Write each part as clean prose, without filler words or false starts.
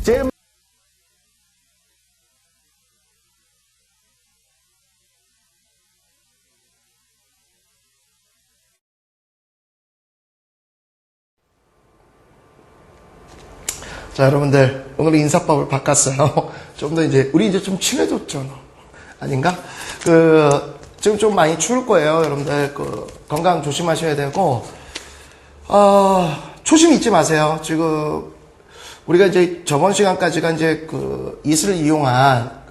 제일 자, 여러분들, 오늘 인사법을 바꿨어요. 좀 더 이제, 우리 이제 좀 친해졌죠. 아닌가? 지금 좀 많이 추울 거예요. 여러분들, 건강 조심하셔야 되고, 초심 잊지 마세요. 지금, 우리가 이제 저번 시간까지가 이제 이슬을 이용한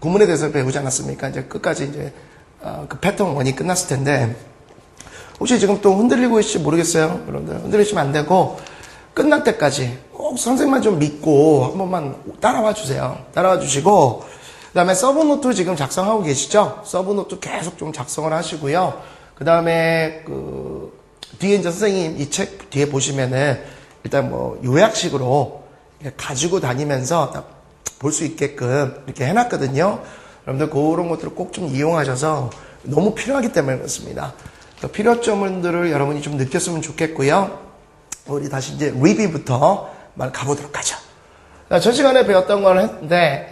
구문에 대해서 배우지 않았습니까? 이제 끝까지 이제, 패턴 1이 끝났을 텐데, 혹시 지금 또 흔들리고 계실지 모르겠어요. 여러분들, 흔들리시면 안 되고, 끝날 때까지 꼭 선생님만 좀 믿고 한 번만 따라와 주세요. 따라와 주시고, 그 다음에 서브노트 지금 작성하고 계시죠? 서브노트 계속 좀 작성을 하시고요. 그 다음에 뒤에 이제 선생님 이 책 뒤에 보시면은 일단 뭐 요약식으로 가지고 다니면서 볼 수 있게끔 이렇게 해놨거든요. 여러분들 그런 것들을 꼭 좀 이용하셔서 너무 필요하기 때문에 그렇습니다. 필요점들을 여러분이 좀 느꼈으면 좋겠고요. 우리 다시 이제 리뷰부터 가보도록 하죠. 전 시간에 배웠던 걸 했는데,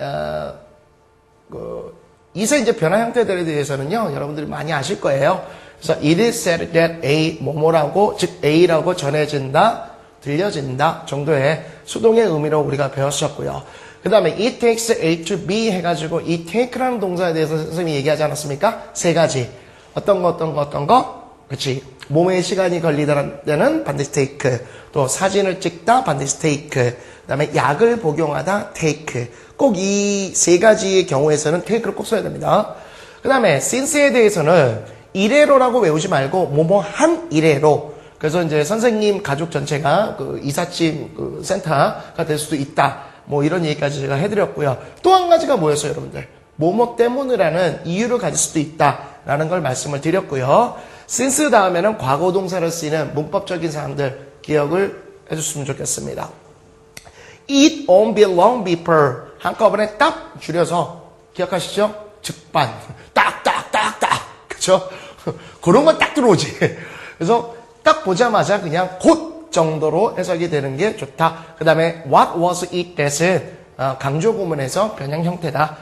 이세 이제 변화 형태들에 대해서는요, 여러분들이 많이 아실 거예요. 그래서 it is said that A, 뭐뭐라고, 즉 A라고 전해진다, 들려진다 정도의 수동의 의미로 우리가 배웠었고요. 그 다음에 it takes A to B 해가지고 이 take라는 동사에 대해서 선생님이 얘기하지 않았습니까? 세 가지. 어떤 거? 그렇지. 몸에 시간이 걸리다는 데는 반드시 take. 또 사진을 찍다 반드시 take. 그 다음에 약을 복용하다 take. 꼭 이 세 가지의 경우에서는 take를 꼭 써야 됩니다. 그 다음에 since에 대해서는 이래로라고 외우지 말고 뭐뭐 한 이래로. 그래서 이제 선생님 가족 전체가 이삿짐 센터가 될 수도 있다. 뭐 이런 얘기까지 제가 해드렸고요. 또 한 가지가 뭐였어요, 여러분들? 뭐뭐 때문이라는 이유를 가질 수도 있다라는 걸 말씀을 드렸고요. since 다음에는 과거 동사를 쓰이는 문법적인 사항들 기억을 해줬으면 좋겠습니다. it, on, belong, before 한꺼번에 딱 줄여서 기억하시죠? 즉반, 딱, 그쵸? 그런 건 딱 들어오지. 그래서 딱 보자마자 그냥 곧 정도로 해석이 되는 게 좋다. 그 다음에 what was it that은 강조 구문에서 변형 형태다.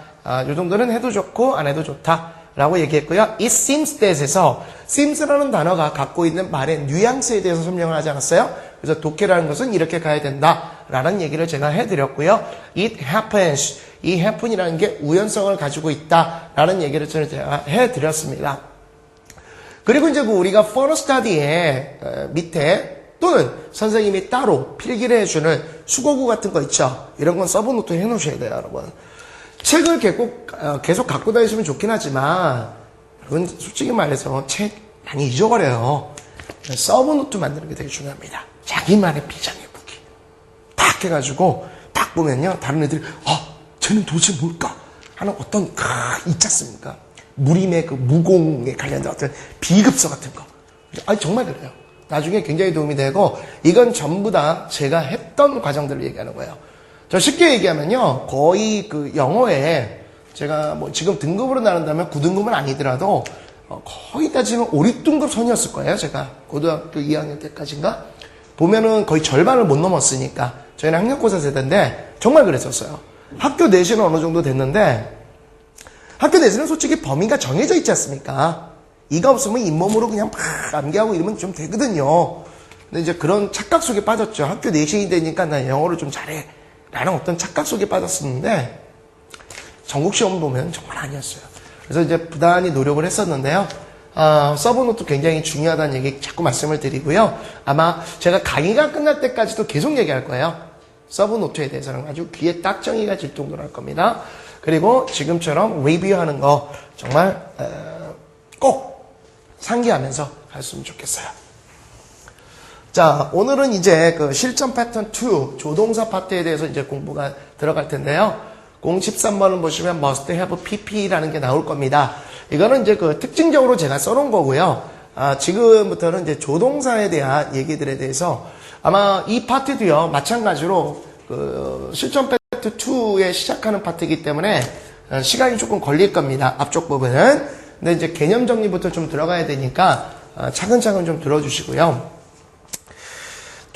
이 정도는 해도 좋고 안 해도 좋다. 라고 얘기했고요. it seems that에서 seems라는 단어가 갖고 있는 말의 뉘앙스에 대해서 설명을 하지 않았어요? 그래서 독해라는 것은 이렇게 가야 된다. 라는 얘기를 제가 해드렸고요. it happens. 이 happen이라는 게 우연성을 가지고 있다. 라는 얘기를 제가 해드렸습니다. 그리고 이제 우리가 further study의 밑에 또는 선생님이 따로 필기를 해주는 수고구 같은 거 있죠. 이런 건 서브노트 해놓으셔야 돼요, 여러분. 책을 계속 갖고 다니시면 좋긴 하지만 여러분 솔직히 말해서 책 많이 잊어버려요. 서브노트 만드는 게 되게 중요합니다. 자기만의 비장의 무기 딱 해가지고 딱 보면요 다른 애들이 쟤는 도대체 뭘까 하는 어떤 있지 않습니까? 무림의 무공에 관련된 어떤 비급서 같은 거. 정말 그래요. 나중에 굉장히 도움이 되고 이건 전부 제가 했던 과정들을 얘기하는 거예요. 저 쉽게 얘기하면요, 거의 영어에 제가 뭐 지금 등급으로 나눈다면 9등급은 아니더라도 거의 따지면 5, 6등급 선이었을 거예요. 제가 고등학교 2학년 때까지인가 보면은 거의 절반을 못 넘었으니까 저희는 학력고사 세대인데 정말 그랬었어요. 학교 내신은 어느 정도 됐는데 학교 내신은 솔직히 범위가 정해져 있지 않습니까? 이가 없으면 잇몸으로 그냥 막 암기하고 이러면 좀 되거든요. 근데 이제 그런 착각 속에 빠졌죠. 학교 내신이 되니까 나 영어를 좀 잘해 라는 어떤 착각 속에 빠졌었는데 전국 시험 보면 정말 아니었어요. 그래서 이제 부단히 노력을 했었는데요. 서브노트 굉장히 중요하다는 얘기 자꾸 말씀을 드리고요. 아마 제가 강의가 끝날 때까지도 계속 얘기할 거예요. 서브노트에 대해서는 아주 귀에 딱정이가 질 정도로 할 겁니다. 그리고 지금처럼 리뷰하는 거 정말 꼭 상기하면서 갔으면 좋겠어요. 자, 오늘은 이제 실전 패턴 2 조동사 파트에 대해서 이제 공부가 들어갈 텐데요. 013번을 보시면 must have pp라는 게 나올 겁니다. 이거는 이제 특징적으로 제가 써놓은 거고요. 지금부터는 이제 조동사에 대한 얘기들에 대해서 아마 이 파트도요, 마찬가지로 실전 패턴 2에 시작하는 파트이기 때문에 시간이 조금 걸릴 겁니다. 앞쪽 부분은. 근데 이제 개념 정리부터 좀 들어가야 되니까 차근차근 좀 들어주시고요.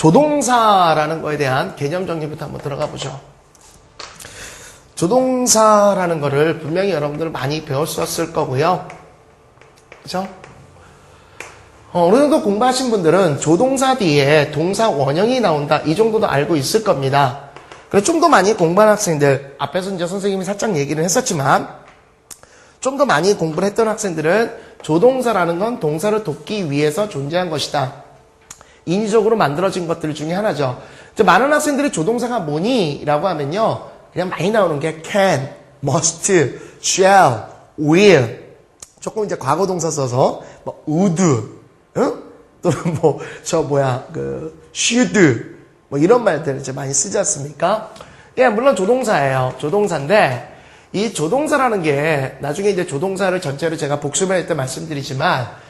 조동사라는 거에 대한 개념 정리부터 한번 들어가 보죠. 조동사라는 거를 분명히 여러분들 많이 배웠었을 거고요. 그죠? 어느 정도 공부하신 분들은 조동사 뒤에 동사 원형이 나온다. 이 정도도 알고 있을 겁니다. 그래서 좀 더 많이 공부한 학생들, 앞에서 이제 선생님이 살짝 얘기를 했었지만, 좀 더 많이 공부를 했던 학생들은 조동사라는 건 동사를 돕기 위해서 존재한 것이다. 인위적으로 만들어진 것들 중에 하나죠. 이제 많은 학생들이 조동사가 뭐니? 라고 하면요. 그냥 많이 나오는 게 can, must, shall, will. 조금 이제 과거 동사 써서 뭐 would, 응? 또는 뭐 should 뭐 이런 말들을 이제 많이 쓰지 않습니까? 예, 물론 조동사예요. 조동사인데 이 조동사라는 게 나중에 이제 조동사를 전체로 제가 복습을 할 때 말씀드리지만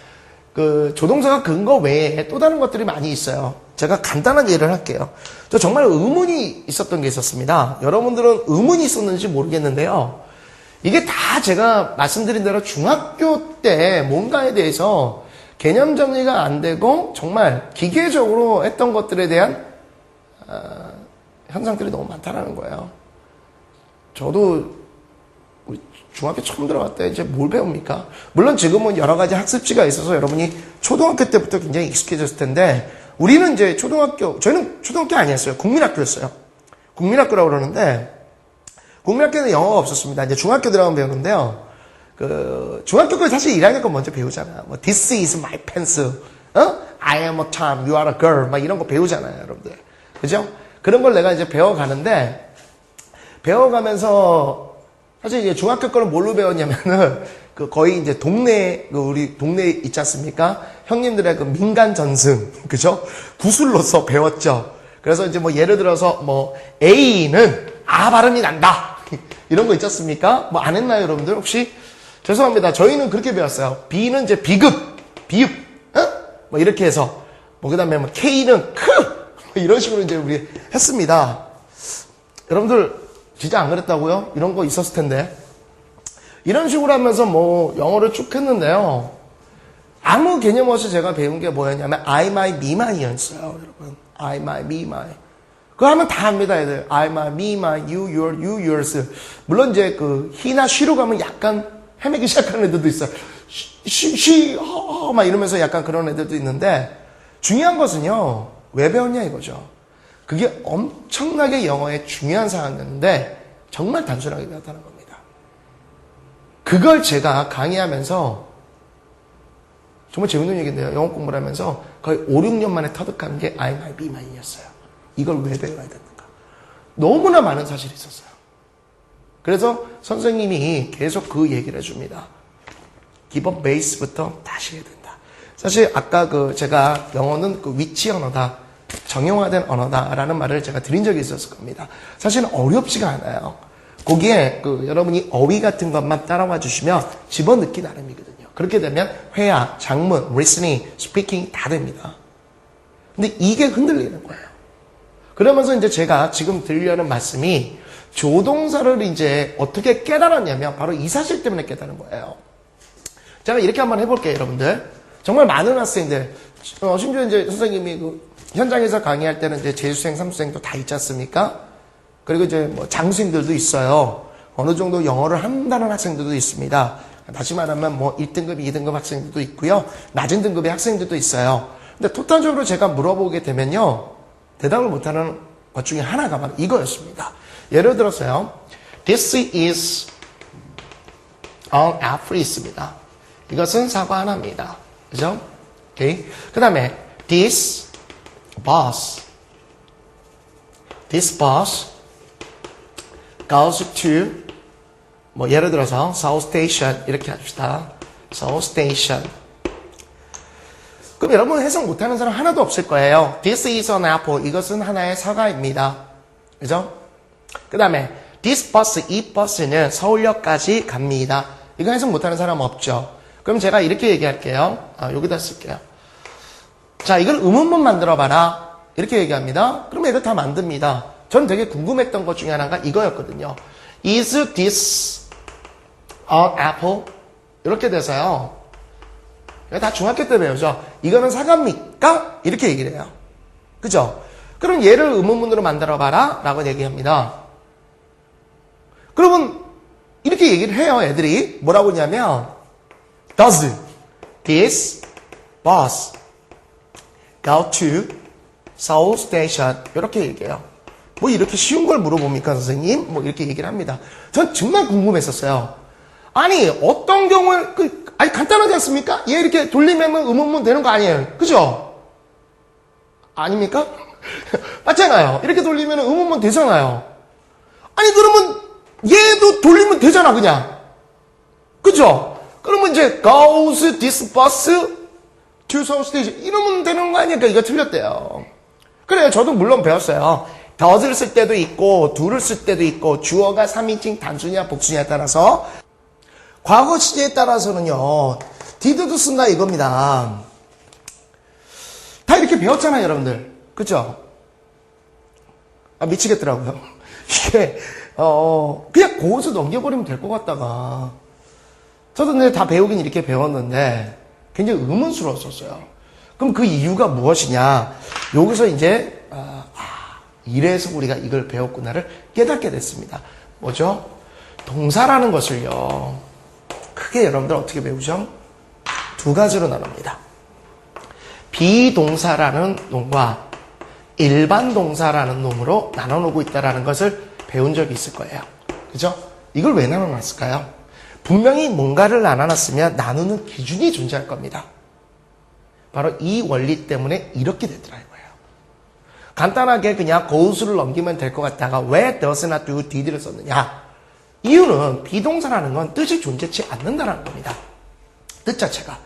그 조동사가 근거 외에 또 다른 것들이 많이 있어요. 제가 간단한 예를 할게요. 저 정말 의문이 있었던 게 있었습니다. 여러분들은 의문이 있었는지 모르겠는데요. 이게 다 제가 말씀드린 대로 중학교 때 뭔가에 대해서 개념 정리가 안 되고 정말 기계적으로 했던 것들에 대한 현상들이 너무 많다라는 거예요. 저도 중학교 처음 들어갈 때 이제 뭘 배웁니까? 물론 지금은 여러 가지 학습지가 있어서 여러분이 초등학교 때부터 굉장히 익숙해졌을 텐데 우리는 이제 저희는 초등학교 아니었어요. 국민학교였어요. 국민학교라고 그러는데 국민학교는 영어가 없었습니다. 이제 중학교 들어가면 배우는데요. 중학교 거 사실 1학년 거 먼저 배우잖아요. 뭐 This is my pants, I am a Tom, you are a girl, 막 이런 거 배우잖아요, 여러분들. 그죠? 그런 걸 내가 이제 배워가는데 배워가면서 사실 이제 중학교 거는 뭘로 배웠냐면은 거의 이제 우리 동네 있지 않습니까? 형님들의 그 민간 전승, 그죠? 구술로서 배웠죠. 그래서 이제 뭐 예를 들어서 뭐 A는 아 발음이 난다. 이런 거 있지 않습니까? 뭐 안 했나요, 여러분들? 혹시? 죄송합니다. 저희는 그렇게 배웠어요. B는 이제 비읍, 뭐 이렇게 해서 뭐 그다음에 뭐 K는 크, 뭐 이런 식으로 이제 우리 했습니다. 여러분들 진짜 안 그랬다고요? 이런 거 있었을 텐데. 이런 식으로 하면서 뭐 영어를 쭉 했는데요. 아무 개념 없이 제가 배운 게 뭐였냐면 I, my, me, my였어요. 여러분. I, my, me, my. 그거 하면 다 합니다, 애들. I, my, me, my, you, your, you, yours. 물론 이제 he나 she로 가면 약간 헤매기 시작하는 애들도 있어요. she, 막 이러면서 약간 그런 애들도 있는데 중요한 것은요. 왜 배웠냐 이거죠. 그게 엄청나게 영어의 중요한 사항이었는데 정말 단순하게 배웠다는 겁니다. 그걸 제가 강의하면서 정말 재밌는 얘기인데요. 영어 공부를 하면서 거의 5, 6년 만에 터득한 게 I, my, be, my였어요. 이걸 왜 배워야 되는가. 너무나 많은 사실이 있었어요. 그래서 선생님이 계속 그 얘기를 해줍니다. 기본 베이스부터 다시 해야 된다. 사실 아까 제가 영어는 위치 언어다. 정형화된 언어다라는 말을 제가 드린 적이 있었을 겁니다. 사실은 어렵지가 않아요. 거기에 여러분이 어휘 같은 것만 따라와 주시면 집어넣기 나름이거든요. 그렇게 되면 회화, 작문, listening, speaking 다 됩니다. 근데 이게 흔들리는 거예요. 그러면서 이제 제가 지금 드리려는 말씀이 조동사를 이제 어떻게 깨달았냐면 바로 이 사실 때문에 깨달은 거예요. 제가 이렇게 한번 해볼게요, 여러분들. 정말 많은 학생들, 심지어 이제 선생님이 현장에서 강의할 때는 이제 재수생, 삼수생도 다 있지 않습니까? 그리고 이제 뭐 장수생들도 있어요. 어느 정도 영어를 한다는 학생들도 있습니다. 다시 말하면 뭐 1등급, 2등급 학생들도 있고요. 낮은 등급의 학생들도 있어요. 근데 토탈적으로 제가 물어보게 되면요. 대답을 못하는 것 중에 하나가 바로 이거였습니다. 예를 들어서요. This is an apple 있습니다. 이것은 사과 하나입니다. 그죠? 오케이. 그 다음에 this bus goes to 뭐 예를 들어서 South Station 이렇게 합시다. South Station. 그럼 여러분 해석 못하는 사람 하나도 없을 거예요. This is an apple. 이것은 하나의 사과입니다. 그죠? 그 다음에 this bus, 이 버스는 서울역까지 갑니다. 이거 해석 못하는 사람 없죠? 그럼 제가 이렇게 얘기할게요. 여기다 쓸게요. 자, 이걸 의문문 만들어봐라. 이렇게 얘기합니다. 그러면 이거 다 만듭니다. 전 되게 궁금했던 것 중에 하나가 이거였거든요. Is this an apple? 이렇게 돼서요. 다 중학교 때 배우죠. 이거는 사과입니까? 이렇게 얘기를 해요. 그죠? 그럼 얘를 의문문으로 만들어봐라 라고 얘기합니다. 그러면 이렇게 얘기를 해요. 애들이 뭐라고 하냐면 Does this bus go to Seoul Station? 이렇게 얘기해요. 뭐 이렇게 쉬운 걸 물어봅니까 선생님? 뭐 이렇게 얘기를 합니다. 전 정말 궁금했었어요. 아니 어떤 경우에 아니 간단하지 않습니까? 얘 이렇게 돌리면 의문문 되는 거 아니에요? 그죠? 아닙니까? 맞잖아요. 이렇게 돌리면 의문문 되잖아요. 아니 그러면 얘도 돌리면 되잖아 그냥. 그죠? 그러면 이제 goes this bus to Seoul Station 이러면 되는 거 아니니까 이거 틀렸대요. 그래요. 저도 물론 배웠어요. does를 쓸 때도 있고 do를 쓸 때도 있고 주어가 3인칭 단수냐 복수냐에 따라서 과거 시제에 따라서는요. did도 쓴다 이겁니다. 다 이렇게 배웠잖아요 여러분들. 그죠? 아 미치겠더라고요. 이게 그냥 고수 넘겨버리면 될 것 같다가 저도 근데 다 배우긴 이렇게 배웠는데 굉장히 의문스러웠었어요. 그럼 그 이유가 무엇이냐? 여기서 이제 이래서 우리가 이걸 배웠구나를 깨닫게 됐습니다. 뭐죠? 동사라는 것을요. 크게 여러분들 어떻게 배우죠? 두 가지로 나눕니다. 비동사라는 놈과 일반 동사라는 놈으로 나눠놓고 있다는 것을 배운 적이 있을 거예요. 그죠? 이걸 왜 나눠놨을까요? 분명히 뭔가를 나눠놨으면 나누는 기준이 존재할 겁니다. 바로 이 원리 때문에 이렇게 되더라고요. 간단하게 그냥 goes를 넘기면 될 것 같다가 왜 does나 do, did를 썼느냐? 이유는 비동사라는 건 뜻이 존재치 않는다는 겁니다. 뜻 자체가.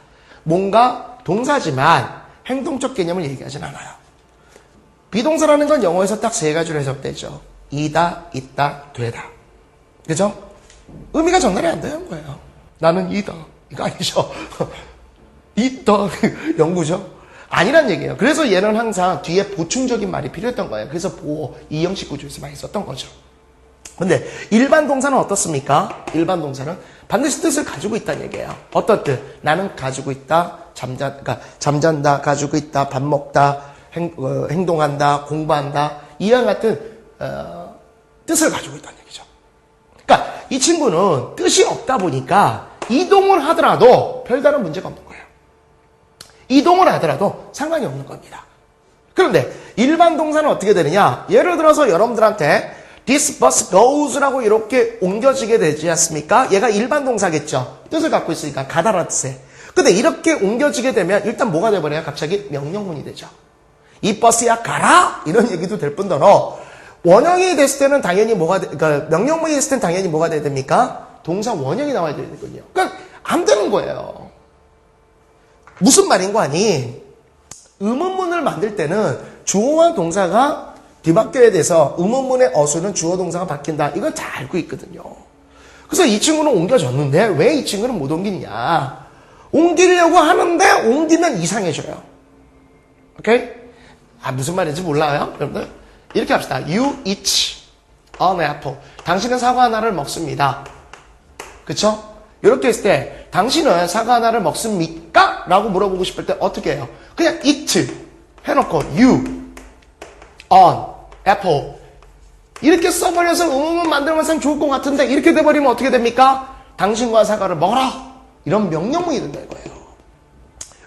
뭔가 동사지만 행동적 개념을 얘기하진 않아요. 비동사라는 건 영어에서 딱 세 가지로 해석되죠. 이다, 있다, 되다. 그죠? 의미가 전달이 안 되는 거예요. 나는 이다. 이거 아니죠. 있다. 영구죠. 아니란 얘기예요. 그래서 얘는 항상 뒤에 보충적인 말이 필요했던 거예요. 그래서 보호, 이형식 구조에서 많이 썼던 거죠. 근데 일반 동사는 어떻습니까? 일반 동사는 반드시 뜻을 가지고 있다는 얘기예요. 어떤 뜻? 나는 가지고 있다, 잠잔다, 가지고 있다, 밥 먹다, 행동한다, 공부한다, 이와 같은 뜻을 가지고 있다는 얘기죠. 그러니까 이 친구는 뜻이 없다 보니까 이동을 하더라도 별다른 문제가 없는 거예요. 이동을 하더라도 상관이 없는 겁니다. 그런데 일반 동사는 어떻게 되느냐? 예를 들어서 여러분들한테 this bus goes라고 이렇게 옮겨지게 되지 않습니까? 얘가 일반 동사겠죠. 뜻을 갖고 있으니까 가다라는 뜻에. 근데 이렇게 옮겨지게 되면 일단 뭐가 돼버려요? 갑자기 명령문이 되죠. 이 버스야 가라! 이런 얘기도 될 뿐더러 원형이 됐을 때는 당연히 그러니까 명령문이 됐을 때는 당연히 뭐가 돼야 됩니까? 동사 원형이 나와야 되거든요. 그러니까 안 되는 거예요. 무슨 말인 거 아니? 의문문을 만들 때는 주어와 동사가 뒤바뀌어야 돼서 의문문의 어수는 주어 동사가 바뀐다. 이건 잘 알고 있거든요. 그래서 이 친구는 옮겨졌는데 왜 이 친구는 못 옮기느냐? 옮기려고 하는데 옮기면 이상해져요. 오케이? 무슨 말인지 몰라요? 여러분들? 이렇게 합시다. You eat an apple. 당신은 사과 하나를 먹습니다. 그쵸? 이렇게 했을 때 당신은 사과 하나를 먹습니까? 라고 물어보고 싶을 때 어떻게 해요? 그냥 eat 해놓고 you an apple 이렇게 써버려서 의문문 만들면 참 좋을 것 같은데 이렇게 돼버리면 어떻게 됩니까? 당신과 사과를 먹어라. 이런 명령문이 된다 이거예요.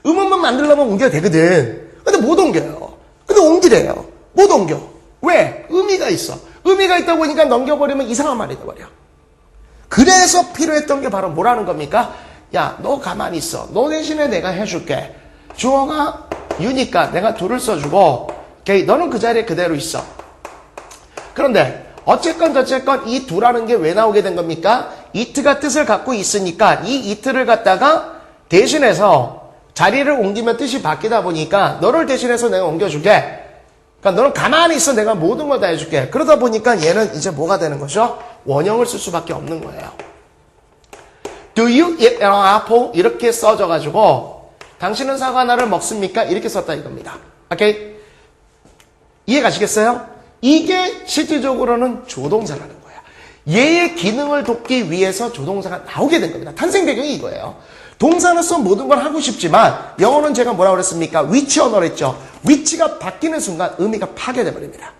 의문문 만들려면 옮겨야 되거든. 근데 못 옮겨요. 근데 옮기래요. 못 옮겨. 왜? 의미가 있어. 의미가 있다 보니까 넘겨버리면 이상한 말이 돼버려. 그래서 필요했던 게 바로 뭐라는 겁니까? 야, 너 가만히 있어. 너 대신에 내가 해줄게. 주어가 you니까 내가 do를 써주고, 오케이, 너는 그 자리에 그대로 있어. 그런데 어쨌건 저쨌건 이 do라는 게 왜 나오게 된 겁니까? it가 뜻을 갖고 있으니까 이 it를 갖다가 대신해서 자리를 옮기면 뜻이 바뀌다 보니까 너를 대신해서 내가 옮겨줄게. 그러니까 너는 가만히 있어. 내가 모든 걸 다 해줄게. 그러다 보니까 얘는 이제 뭐가 되는 거죠? 원형을 쓸 수밖에 없는 거예요. Do you eat an apple? 이렇게 써져가지고 당신은 사과 하나를 먹습니까? 이렇게 썼다 이겁니다. 오케이? 이해가시겠어요? 이게 실질적으로는 조동사라는 거야. 얘의 기능을 돕기 위해서 조동사가 나오게 된 겁니다. 탄생 배경이 이거예요. 동사로서 모든 걸 하고 싶지만 영어는 제가 뭐라고 그랬습니까? 위치 언어를 했죠. 위치가 바뀌는 순간 의미가 파괴돼 버립니다.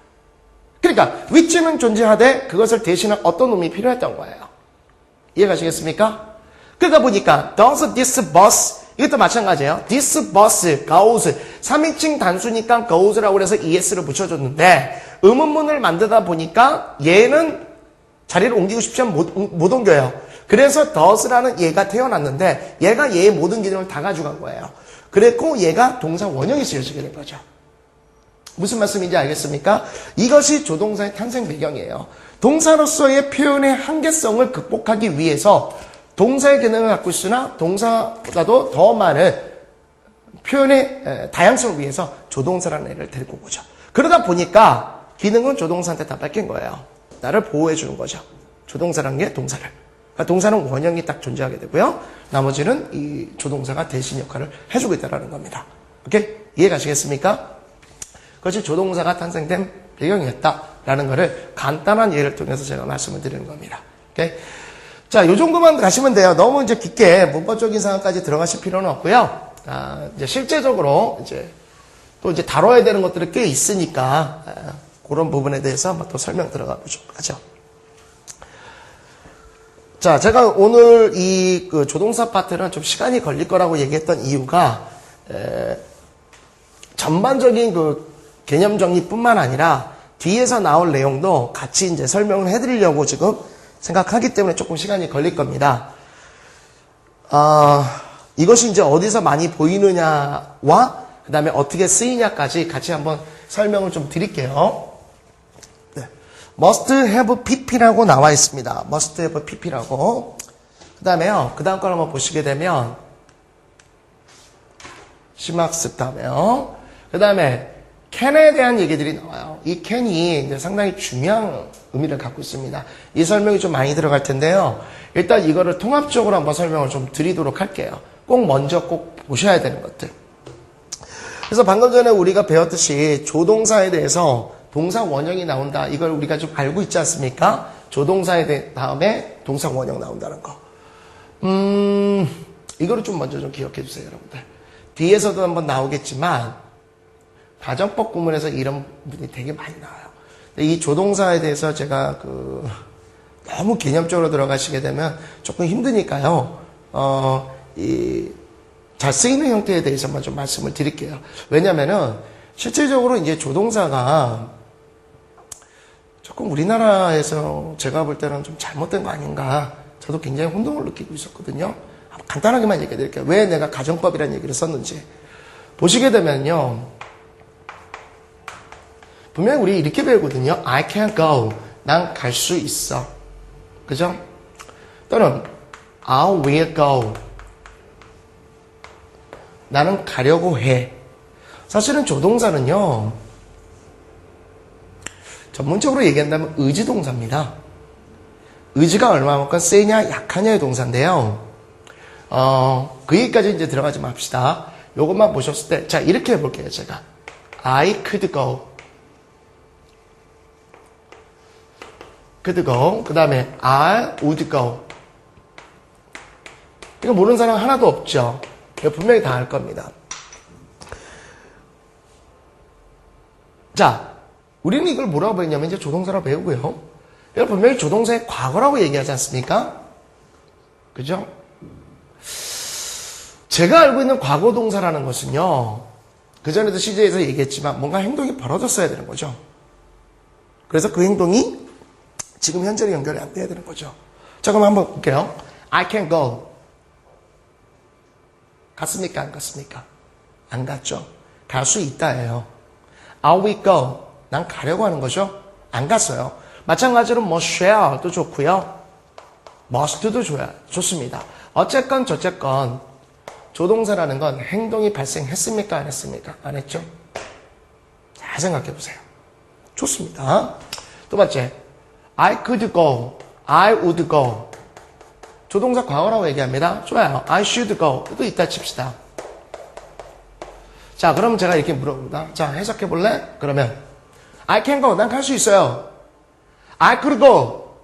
그러니까 위치는 존재하되 그것을 대신할 어떤 의미 필요했던 거예요. 이해가시겠습니까? 그러다 보니까 does this bus 이것도 마찬가지예요. this bus goes 3인칭 단수니까 goes라고 해서 es를 붙여줬는데 의문문을 만들다 보니까 얘는 자리를 옮기고 싶지 않으면 못 옮겨요. 그래서 does라는 얘가 태어났는데 얘가 얘의 모든 기능을 다 가져간 거예요. 그랬고 얘가 동사 원형이 쓰여지게 된 거죠. 무슨 말씀인지 알겠습니까? 이것이 조동사의 탄생 배경이에요. 동사로서의 표현의 한계성을 극복하기 위해서 동사의 기능을 갖고 있으나 동사보다도 더 많은 표현의 다양성을 위해서 조동사라는 애를 데리고 온 거죠. 그러다 보니까 기능은 조동사한테 다 뺏긴 거예요. 나를 보호해 주는 거죠. 조동사라는 게 동사를. 그러니까 동사는 원형이 딱 존재하게 되고요. 나머지는 이 조동사가 대신 역할을 해주고 있다는 겁니다. 오케이? 이해가시겠습니까? 그것이 조동사가 탄생된 배경이었다라는 것을 간단한 예를 통해서 제가 말씀을 드리는 겁니다. 오케이? 자, 요 정도만 가시면 돼요. 너무 이제 깊게 문법적인 상황까지 들어가실 필요는 없고요. 이제 실제적으로 또 다뤄야 되는 것들이 꽤 있으니까 그런 부분에 대해서 한번 또 설명 들어가 보도록 하죠. 자, 제가 오늘 이 조동사 파트는 좀 시간이 걸릴 거라고 얘기했던 이유가 전반적인 개념 정리뿐만 아니라 뒤에서 나올 내용도 같이 이제 설명을 해드리려고 지금 생각하기 때문에 조금 시간이 걸릴 겁니다. 이것이 이제 어디서 많이 보이느냐와 그 다음에 어떻게 쓰이냐까지 같이 한번 설명을 좀 드릴게요. 네. must have pp라고 나와 있습니다. must have pp라고. 그 다음에요. 그 다음 걸 한번 보시게 되면 시막스 다음에요. 그 다음에 can에 대한 얘기들이 나와요. 이 can이 이제 상당히 중요한 의미를 갖고 있습니다. 이 설명이 좀 많이 들어갈 텐데요. 일단 이거를 통합적으로 한번 설명을 좀 드리도록 할게요. 꼭 먼저 꼭 보셔야 되는 것들. 그래서 방금 전에 우리가 배웠듯이 조동사에 대해서 동사 원형이 나온다. 이걸 우리가 좀 알고 있지 않습니까? 조동사에 다음에 동사 원형 나온다는 거. 이거를 좀 먼저 좀 기억해 주세요, 여러분들. 뒤에서도 한번 나오겠지만 가정법 구문에서 이런 분이 되게 많이 나와요. 근데 이 조동사에 대해서 제가 너무 개념적으로 들어가시게 되면 조금 힘드니까요. 잘 쓰이는 형태에 대해서만 좀 말씀을 드릴게요. 왜냐면은 실질적으로 이제 조동사가 조금 우리나라에서 제가 볼 때는 좀 잘못된 거 아닌가. 저도 굉장히 혼동을 느끼고 있었거든요. 간단하게만 얘기해 드릴게요. 왜 내가 가정법이라는 얘기를 썼는지. 보시게 되면요. 분명히 우리 이렇게 배우거든요. I can go. 난 갈 수 있어. 그죠? 또는 I will go. 나는 가려고 해. 사실은 조동사는요. 전문적으로 얘기한다면 의지동사입니다. 의지가 얼마만큼 세냐 약하냐의 동사인데요. 그 얘기까지 이제 들어가지 맙시다. 요것만 보셨을 때, 자, 이렇게 해볼게요, 제가. I could go. could go. 그 다음에 I would go. 이거 모르는 사람 하나도 없죠. 이거 분명히 다 알 겁니다. 자, 우리는 이걸 뭐라고 배웠냐면 이제 조동사라고 배우고요. 이걸 분명히 조동사의 과거라고 얘기하지 않습니까? 그죠? 제가 알고 있는 과거 동사라는 것은요. 그전에도 CJ에서 얘기했지만 뭔가 행동이 벌어졌어야 되는 거죠. 그래서 그 행동이 지금 현재로 연결이 안 돼야 되는 거죠. 자, 그럼 한번 볼게요. I can go. 갔습니까? 안 갔습니까? 안 갔죠. 갈 수 있다예요. I will go. 난 가려고 하는 거죠. 안 갔어요. 마찬가지로 뭐 shall도 좋고요. must도 좋습니다. 어쨌건 저쨌건 조동사라는 건 행동이 발생했습니까? 안 했습니까? 안 했죠. 잘 생각해 보세요. 좋습니다. 두 번째, I could go, I would go. 조동사 과거라고 얘기합니다. 좋아요. I should go. 또 이따 칩시다. 자, 그럼 제가 이렇게 물어봅니다. 자, 해석해 볼래? 그러면 I can go. 난 갈 수 있어요. I could go.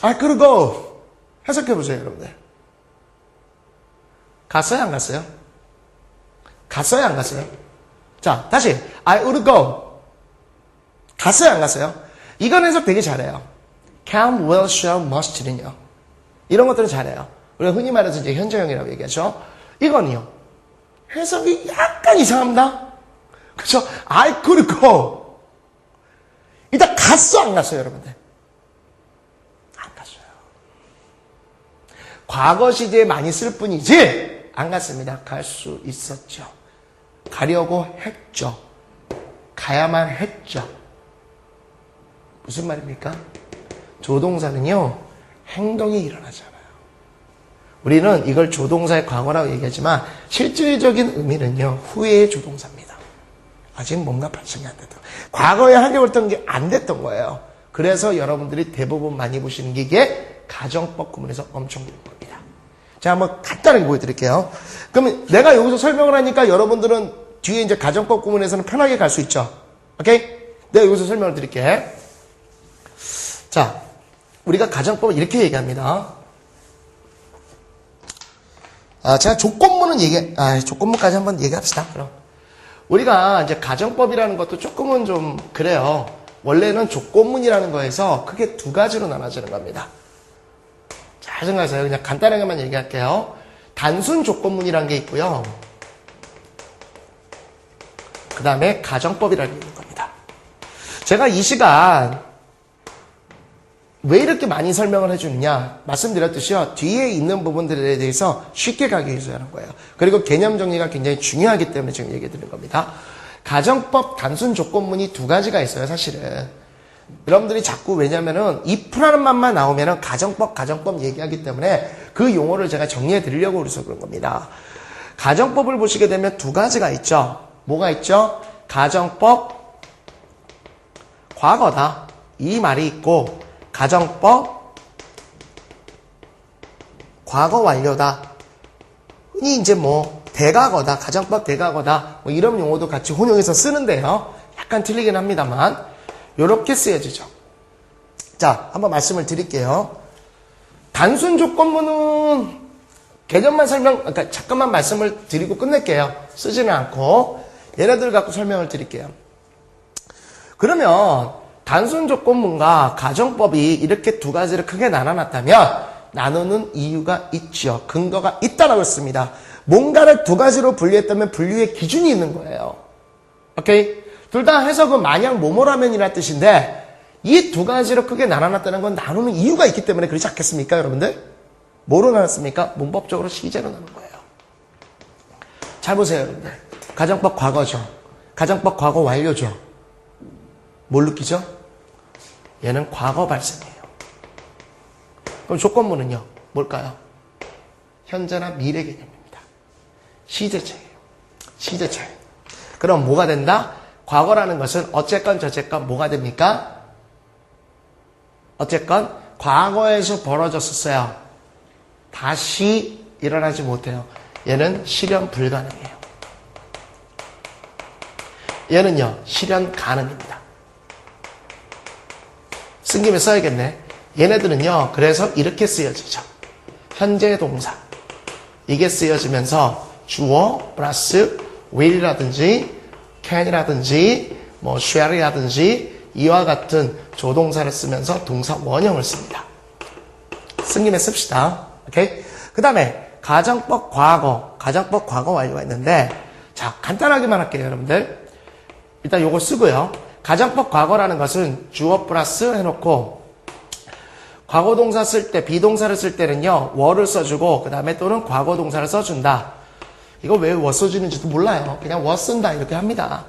I could go. 해석해 보세요, 여러분들. 갔어요, 안 갔어요? 갔어요, 안 갔어요? 자, 다시. I would go. 갔어요, 안 갔어요? 이건 해석 되게 잘해요. can, will, shall, must는요. 이런 것들은 잘해요. 우리가 흔히 말해서 이제 현재형이라고 얘기하죠. 이건요. 해석이 약간 이상합니다. 그렇죠? I could go. 일단 갔어, 안 갔어요, 여러분들? 안 갔어요. 과거 시제에 많이 쓸 뿐이지 안 갔습니다. 갈 수 있었죠. 가려고 했죠. 가야만 했죠. 무슨 말입니까? 조동사는요, 행동이 일어나잖아요. 우리는 이걸 조동사의 과거라고 얘기하지만 실질적인 의미는요, 후회의 조동사입니다. 아직 뭔가 발생이 안 됐다. 과거에 하려고 했던 게 안 됐던 거예요. 그래서 여러분들이 대부분 많이 보시는 게 이게 가정법 구문에서 엄청 보는 겁니다. 자, 한번 간단하게 보여드릴게요. 그러면 내가 여기서 설명을 하니까 여러분들은 뒤에 이제 가정법 구문에서는 편하게 갈 수 있죠. 오케이? 내가 여기서 설명을 드릴게. 자, 우리가 가정법을 이렇게 얘기합니다. 제가 조건문은 조건문까지 한번 얘기합시다. 그럼. 우리가 이제 가정법이라는 것도 조금은 좀 그래요. 원래는 조건문이라는 거에서 크게 두 가지로 나눠지는 겁니다. 잘 생각하세요. 그냥 간단하게만 얘기할게요. 단순 조건문이라는 게 있고요. 그 다음에 가정법이라는 게 있는 겁니다. 제가 이 시간 왜 이렇게 많이 설명을 해주느냐 말씀드렸듯이요. 뒤에 있는 부분들에 대해서 쉽게 가기 위해서 하는 거예요. 그리고 개념 정리가 굉장히 중요하기 때문에 지금 얘기 드리는 겁니다. 가정법 단순 조건문이 두 가지가 있어요. 사실은 여러분들이 자꾸 왜냐면은 if라는 말만 나오면은 가정법 얘기하기 때문에 그 용어를 제가 정리해 드리려고 그래서 그런 겁니다. 가정법을 보시게 되면 두 가지가 있죠. 뭐가 있죠? 가정법 과거다 이 말이 있고, 가정법 과거 완료다. 흔히 이제 뭐 대과거다, 가정법 대과거다, 뭐 이런 용어도 같이 혼용해서 쓰는데요. 약간 틀리긴 합니다만 이렇게 쓰여지죠. 자, 한번 말씀을 드릴게요. 단순 조건문은 개념만 그러니까 잠깐만 말씀을 드리고 끝낼게요. 쓰지는 않고 얘네들 갖고 설명을 드릴게요. 그러면 단순 조건문과 가정법이 이렇게 두 가지를 크게 나눠놨다면 나누는 이유가 있죠. 근거가 있다라고 했습니다. 뭔가를 두 가지로 분류했다면 분류의 기준이 있는 거예요. 오케이? 둘 다 해석은 마냥 뭐뭐라면이라는 뜻인데 이 두 가지로 크게 나눠놨다는 건 나누는 이유가 있기 때문에 그렇지 않겠습니까, 여러분들? 뭐로 나눴습니까? 문법적으로 시제로 나눈 거예요. 잘 보세요, 여러분들. 가정법 과거죠. 가정법 과거 완료죠. 뭘 느끼죠? 얘는 과거 발생이에요. 그럼 조건문은요? 뭘까요? 현재나 미래 개념입니다. 시제차예요. 시제차예요. 그럼 뭐가 된다? 과거라는 것은 어쨌건 저쨌건 뭐가 됩니까? 어쨌건 과거에서 벌어졌었어요. 다시 일어나지 못해요. 얘는 실현 불가능해요. 얘는요, 실현 가능입니다. 쓴 김에 써야겠네. 얘네들은요, 그래서 이렇게 쓰여지죠. 현재 동사. 이게 쓰여지면서 주어 플러스 will이라든지 can이라든지 뭐 shall이라든지 이와 같은 조동사를 쓰면서 동사 원형을 씁니다. 쓴 김에 씁시다. 오케이? 그 다음에 가정법 과거 완료가 있는데, 자, 간단하게만 할게요, 여러분들. 일단 요거 쓰고요. 가정법 과거라는 것은 주어 플러스 해놓고 과거 동사 쓸 때, 비동사를 쓸 때는요, were 써주고 그 다음에 또는 과거 동사를 써준다. 이거 왜 were 써주는지도 몰라요. 그냥 was 쓴다 이렇게 합니다.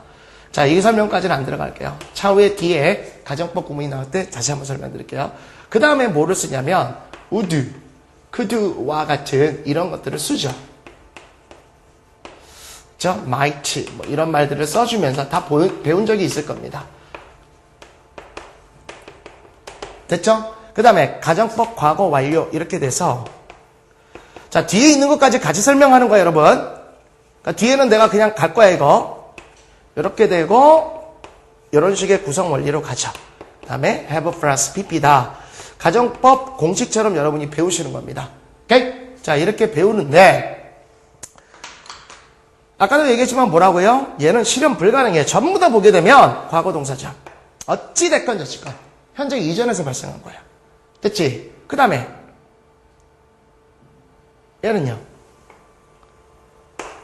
자, 이 설명까지는 안 들어갈게요. 차후에 뒤에 가정법 구문이 나올 때 다시 한번 설명드릴게요. 그 다음에 뭐를 쓰냐면 would, could와 같은 이런 것들을 쓰죠. might 뭐 이런 말들을 써주면서 다 배운 적이 있을 겁니다. 됐죠? 그 다음에 가정법 과거 완료 이렇게 돼서, 자, 뒤에 있는 것까지 같이 설명하는 거예요, 여러분. 그러니까 뒤에는 내가 그냥 갈 거야, 이거. 이렇게 되고 이런 식의 구성 원리로 가죠. 그 다음에 have 플러스 pp다. 가정법 공식처럼 여러분이 배우시는 겁니다. 오케이? 자, 이렇게 배우는데 아까도 얘기했지만 뭐라고요? 얘는 실현 불가능해. 전부 다 보게 되면 과거 동사죠. 어찌됐건 저찌건 현재 이전에서 발생한 거야. 됐지? 그 다음에 얘는요.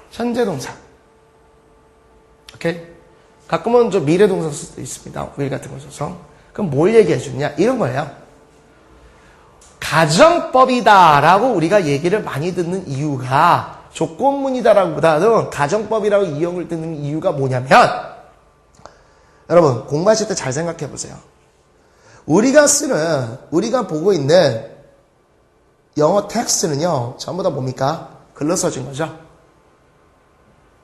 현재 동사. 오케이? 가끔은 좀 미래 동사 쓸 수도 있습니다. will 같은 거 써서. 그럼 뭘 얘기해 주냐? 이런 거예요. 가정법이다라고 우리가 얘기를 많이 듣는 이유가 조건문이다라고보다는 가정법이라고 이용을 듣는 이유가 뭐냐면 여러분 공부하실 때 잘 생각해 보세요. 우리가 보고 있는 영어 텍스트는요 전부 다 뭡니까? 글로 써진 거죠.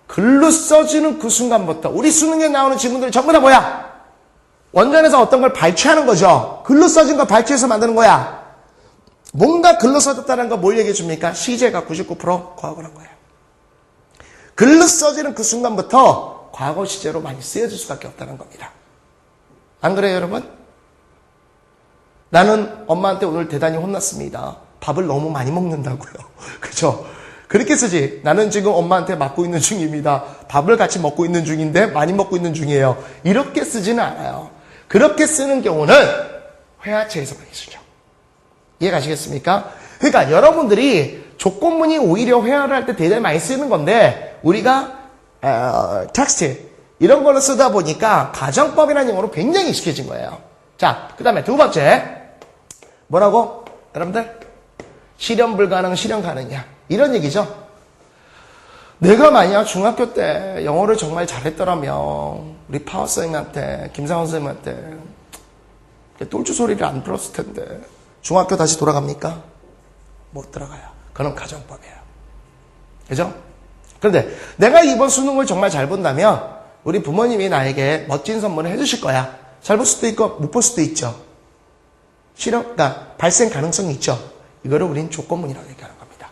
글로 써지는 그 순간부터 우리 수능에 나오는 지문들이 전부 다 뭐야? 원전에서 어떤 걸 발췌하는 거죠. 글로 써진 거 발췌해서 만드는 거야. 뭔가 글로 써졌다는 거 뭘 얘기해 줍니까? 시제가 99% 과거란 거예요. 글로 써지는 그 순간부터 과거 시제로 많이 쓰여질 수밖에 없다는 겁니다. 안 그래요, 여러분? 나는 엄마한테 오늘 대단히 혼났습니다. 밥을 너무 많이 먹는다고요. 그죠? 그렇게 쓰지. 나는 지금 엄마한테 맞고 있는 중입니다. 밥을 같이 먹고 있는 중인데 많이 먹고 있는 중이에요. 이렇게 쓰지는 않아요. 그렇게 쓰는 경우는 회화체에서 많이 쓰죠. 이해가시겠습니까? 그러니까 여러분들이 조건문이 오히려 회화를 할 때 대단히 많이 쓰는 건데 우리가 텍스트 이런 걸로 쓰다 보니까 가정법이라는 용어로 굉장히 익숙해진 거예요. 자, 그 다음에 두 번째 뭐라고? 여러분들 실현 불가능, 실현 가능이야. 이런 얘기죠. 내가 만약 중학교 때 영어를 정말 잘했더라면 우리 파워 선생님한테 김상원 선생님한테 똘주 소리를 안 들었을 텐데 중학교 다시 돌아갑니까? 못 들어가요. 그건 가정법이에요. 그죠? 그런데 내가 이번 수능을 정말 잘 본다면 우리 부모님이 나에게 멋진 선물을 해주실 거야. 잘 볼 수도 있고 못 볼 수도 있죠. 그러니까 발생 가능성이 있죠. 이거를 우린 조건문이라고 얘기하는 겁니다.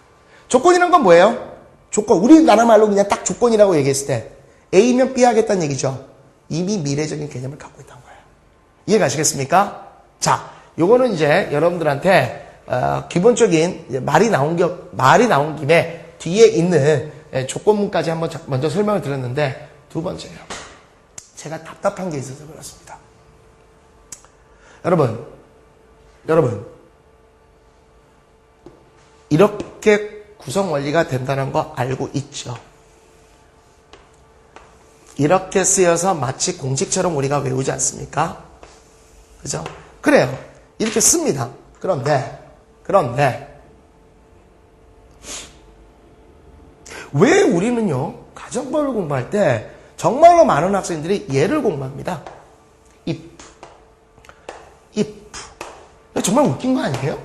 조건이란 건 뭐예요? 조건. 우리나라 말로 그냥 딱 조건이라고 얘기했을 때 A면 B 하겠다는 얘기죠. 이미 미래적인 개념을 갖고 있다는 거예요. 이해가시겠습니까? 자, 요거는 이제 여러분들한테 기본적인 말이 나온 김에 뒤에 있는 조건문까지 한번 먼저 설명을 드렸는데 두 번째요. 제가 답답한 게 있어서 그렇습니다. 여러분 이렇게 구성 원리가 된다는 거 알고 있죠? 이렇게 쓰여서 마치 공식처럼 우리가 외우지 않습니까? 그죠? 그래요. 이렇게 씁니다. 그런데 왜 우리는요 가정법을 공부할 때 정말로 많은 학생들이 얘를 공부합니다. if 정말 웃긴 거 아니에요?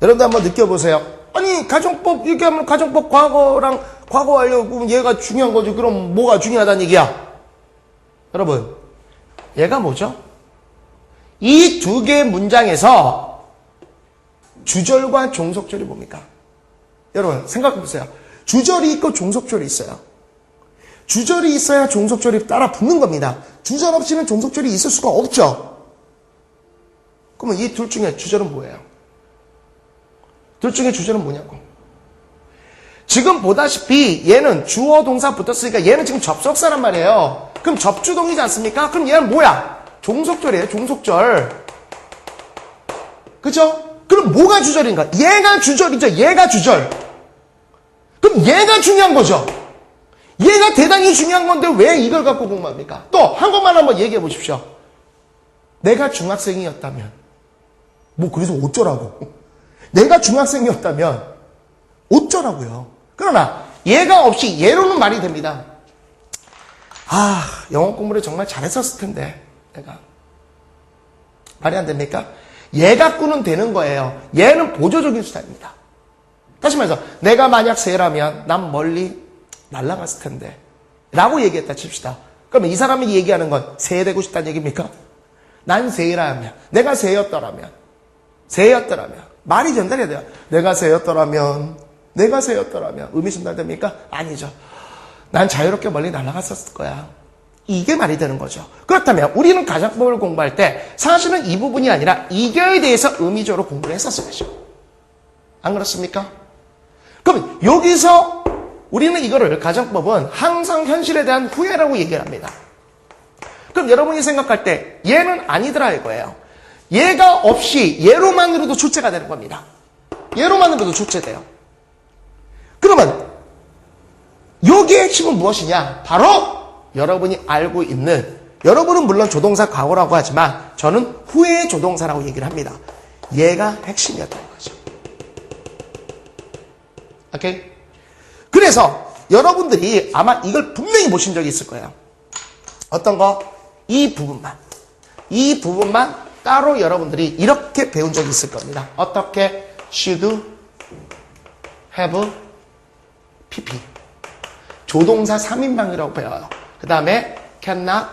여러분들 한번 느껴보세요. 아니 가정법 이렇게 하면 가정법 과거랑 과거 완료 얘가 중요한 거지. 그럼 뭐가 중요하다는 얘기야? 여러분 얘가 뭐죠? 이 두 개의 문장에서 주절과 종속절이 뭡니까? 여러분 생각해보세요. 주절이 있고 종속절이 있어요. 주절이 있어야 종속절이 따라 붙는 겁니다. 주절 없이는 종속절이 있을 수가 없죠. 그러면 이 둘 중에 주절은 뭐예요? 둘 중에 주절은 뭐냐고. 지금 보다시피 얘는 주어 동사 붙었으니까 얘는 지금 접속사란 말이에요. 그럼 접주동이지 않습니까? 그럼 얘는 뭐야? 종속절이에요. 종속절. 그죠? 그럼 뭐가 주절인가? 얘가 주절이죠. 얘가 주절. 그럼 얘가 중요한 거죠. 얘가 대단히 중요한 건데 왜 이걸 갖고 공부합니까? 또 한국말 한번 얘기해 보십시오. 내가 중학생이었다면 뭐 그래서 어쩌라고. 내가 중학생이었다면 어쩌라고요. 그러나 얘가 없이 얘로는 말이 됩니다. 아, 영어 공부를 정말 잘했었을 텐데 내가. 말이 안 됩니까? 얘 갖고는 되는 거예요. 얘는 보조적인 수단입니다. 다시 말해서 내가 만약 새라면 난 멀리 날아갔을 텐데 라고 얘기했다 칩시다. 그러면 이 사람이 얘기하는 건 새 되고 싶다는 얘기입니까? 난 새라면, 내가 새였더라면 말이 전달해야 돼요. 내가 새였더라면 의미 전달됩니까? 아니죠. 난 자유롭게 멀리 날아갔었을 거야. 이게 말이 되는 거죠. 그렇다면 우리는 가정법을 공부할 때 사실은 이 부분이 아니라 이거에 대해서 의미적으로 공부를 했었어야죠. 안 그렇습니까? 그럼 여기서 우리는 이거를 가정법은 항상 현실에 대한 후회라고 얘기를 합니다. 그럼 여러분이 생각할 때 얘는 아니더라 이거예요. 얘가 없이 얘로만으로도 출제가 되는 겁니다. 얘로만으로도 출제돼요. 그러면 여기의 핵심은 무엇이냐? 바로 여러분이 알고 있는, 여러분은 물론 조동사 과거라고 하지만 저는 후의 조동사라고 얘기를 합니다. 얘가 핵심이었다는 거죠. 오케이? 그래서 여러분들이 아마 이걸 분명히 보신 적이 있을 거예요. 어떤 거? 이 부분만 따로 여러분들이 이렇게 배운 적이 있을 겁니다. 어떻게? should, have, pp. 조동사 3인방이라고 배워요. 그 다음에 cannot,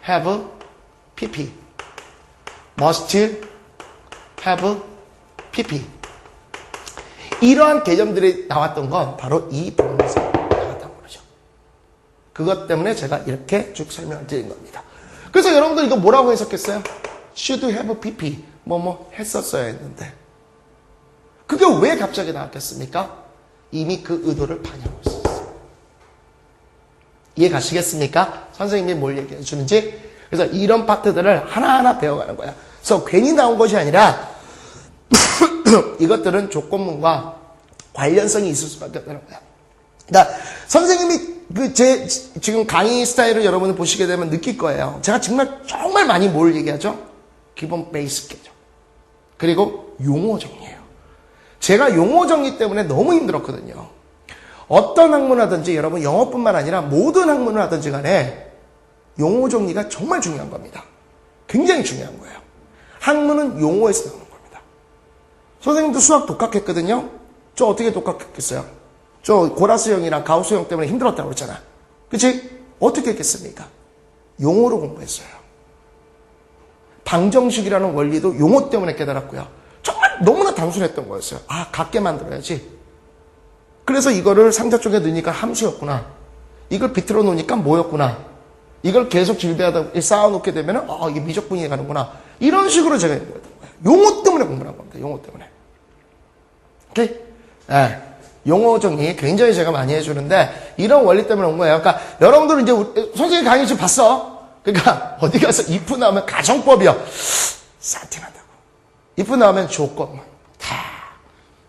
have, pp. must, have, pp. 이러한 개념들이 나왔던 건 바로 이 부분에서 나왔던 거죠. 그것 때문에 제가 이렇게 쭉 설명을 드린 겁니다. 그래서 여러분들 이거 뭐라고 해석했어요? should have pp. 뭐뭐 했었어야 했는데. 그게 왜 갑자기 나왔겠습니까? 이미 그 의도를 반영하고 있었어요. 이해 가시겠습니까? 선생님이 뭘 얘기해 주는지. 그래서 이런 파트들을 하나하나 배워가는 거야. 그래서 괜히 나온 것이 아니라 이것들은 조건문과 관련성이 있을 수밖에 없다는 거야. 그러니까 선생님이 지금 강의 스타일을 여러분이 보시게 되면 느낄 거예요. 제가 정말 많이 뭘 얘기하죠? 기본 베이스겠죠. 그리고 용어 정리예요. 제가 용어 정리 때문에 너무 힘들었거든요. 어떤 학문을 하든지 여러분 영어뿐만 아니라 모든 학문을 하든지 간에 용어 정리가 정말 중요한 겁니다. 굉장히 중요한 거예요. 학문은 용어에서 나오는 겁니다. 선생님도 수학 독학했거든요. 저 어떻게 독학했겠어요? 저 고라스 형이랑 가우스 형 때문에 힘들었다고 그랬잖아. 그치? 어떻게 했겠습니까? 용어로 공부했어요. 방정식이라는 원리도 용어 때문에 깨달았고요. 정말 너무나 단순했던 거였어요. 아, 같게 만들어야지. 그래서 이거를 상자 쪽에 넣으니까 함수였구나. 이걸 비틀어 놓으니까 뭐였구나. 이걸 계속 질배하다 쌓아놓게 되면 이게 미적분이 가는구나. 이런 식으로 제가 했던 거예요. 용어 때문에 공부를 한 겁니다. 용어 때문에. 오케이? 네. 용어 정리 굉장히 제가 많이 해주는데 이런 원리 때문에 온 거예요. 그러니까 여러분들은 이제 선생님 강의 지금 봤어. 그러니까 어디 가서 if 나오면 가정법이요. 싼티난다고. if 나오면 조건문. 다.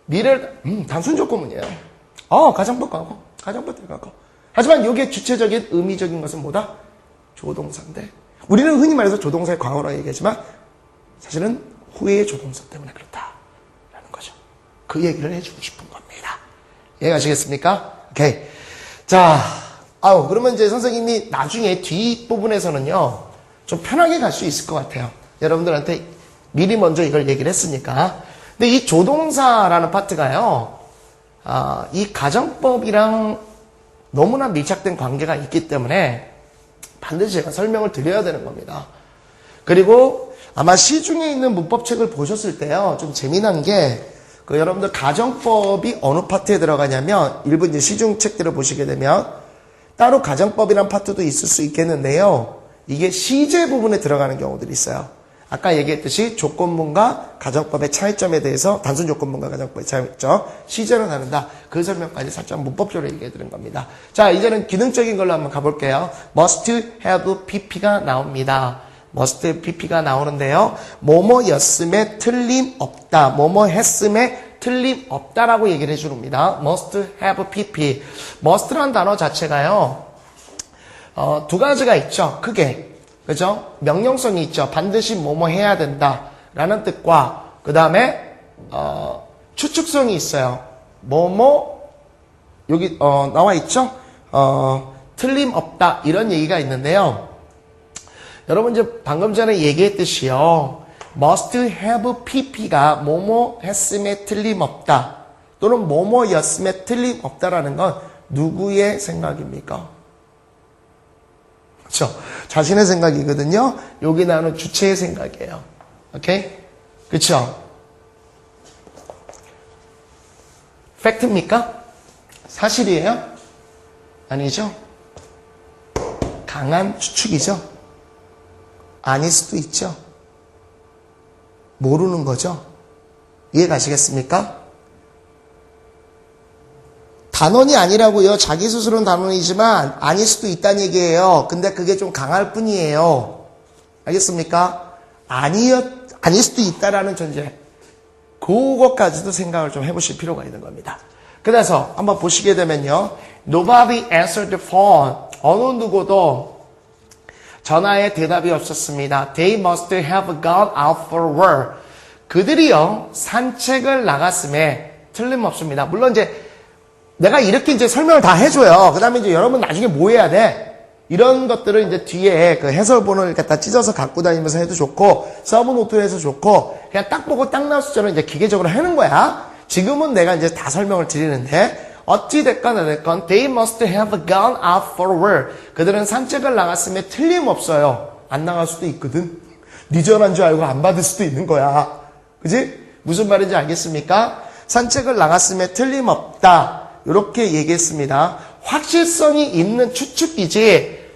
미래를 단순 조건문이에요. 가정법 가고 가정법 들어가고. 하지만 이게 주체적인 의미적인 것은 뭐다? 조동사인데 우리는 흔히 말해서 조동사의 과거라고 얘기하지만 사실은 후의 조동사 때문에 그렇다라는 거죠. 그 얘기를 해주고 싶은 겁니다. 이해가시겠습니까? 오케이. 자, 그러면 이제 선생님이 나중에 뒷부분에서는요, 좀 편하게 갈 수 있을 것 같아요. 여러분들한테 미리 먼저 이걸 얘기를 했으니까. 근데 이 조동사라는 파트가요, 이 가정법이랑 너무나 밀착된 관계가 있기 때문에 반드시 제가 설명을 드려야 되는 겁니다. 그리고 아마 시중에 있는 문법책을 보셨을 때요, 좀 재미난 게, 여러분들 가정법이 어느 파트에 들어가냐면 일부 이제 시중 책들을 보시게 되면 따로 가정법이란 파트도 있을 수 있겠는데요. 이게 시제 부분에 들어가는 경우들이 있어요. 아까 얘기했듯이 조건문과 가정법의 차이점에 대해서 단순 조건문과 가정법의 차이점, 시제는 다른다. 그 설명까지 살짝 문법적으로 얘기해 드린 겁니다. 자, 이제는 기능적인 걸로 한번 가볼게요. must have pp가 나옵니다. must pp가 나오는데요. 뭐뭐였음에 틀림없다. 뭐뭐 했음에 틀림없다라고 얘기를 해줍니다. must have pp. must라는 단어 자체가요. 두 가지가 있죠. 크게. 그죠? 명령성이 있죠. 반드시 뭐뭐 해야 된다. 라는 뜻과 그 다음에 추측성이 있어요. 뭐뭐 여기 나와 있죠? 틀림없다. 이런 얘기가 있는데요. 여러분 이제 방금 전에 얘기했듯이요. must have pp가 뭐뭐 했음에 틀림없다. 또는 뭐뭐였음에 틀림없다라는 건 누구의 생각입니까? 그렇죠? 자신의 생각이거든요. 여기 나오는 주체의 생각이에요. 오케이? 그렇죠? 팩트입니까? 사실이에요? 아니죠? 강한 추측이죠? 아닐 수도 있죠. 모르는 거죠. 이해 가시겠습니까? 단언이 아니라고요. 자기 스스로는 단언이지만 아닐 수도 있다는 얘기예요. 근데 그게 좀 강할 뿐이에요. 알겠습니까? 아닐 수도 있다라는 전제. 그것까지도 생각을 좀 해보실 필요가 있는 겁니다. 그래서 한번 보시게 되면요. Nobody answered the phone. 어느 누구도 전화에 대답이 없었습니다. They must have gone out for work. 그들이요, 산책을 나갔음에 틀림없습니다. 물론 이제 내가 이렇게 이제 설명을 다 해줘요. 그 다음에 이제 여러분 나중에 뭐 해야 돼? 이런 것들을 이제 뒤에 그 해설본을 갖다 찢어서 갖고 다니면서 해도 좋고, 서브노트로 해서 좋고, 그냥 딱 보고 딱 나올 수처럼 이제 기계적으로 하는 거야. 지금은 내가 이제 다 설명을 드리는데, 어찌됐건 어쨌건, they must have gone out for work. 그들은 산책을 나갔음에 틀림없어요. 안 나갈 수도 있거든. 네 전화인 줄 알고 안 받을 수도 있는 거야. 그지? 무슨 말인지 알겠습니까? 산책을 나갔음에 틀림없다. 이렇게 얘기했습니다. 확실성이 있는 추측이지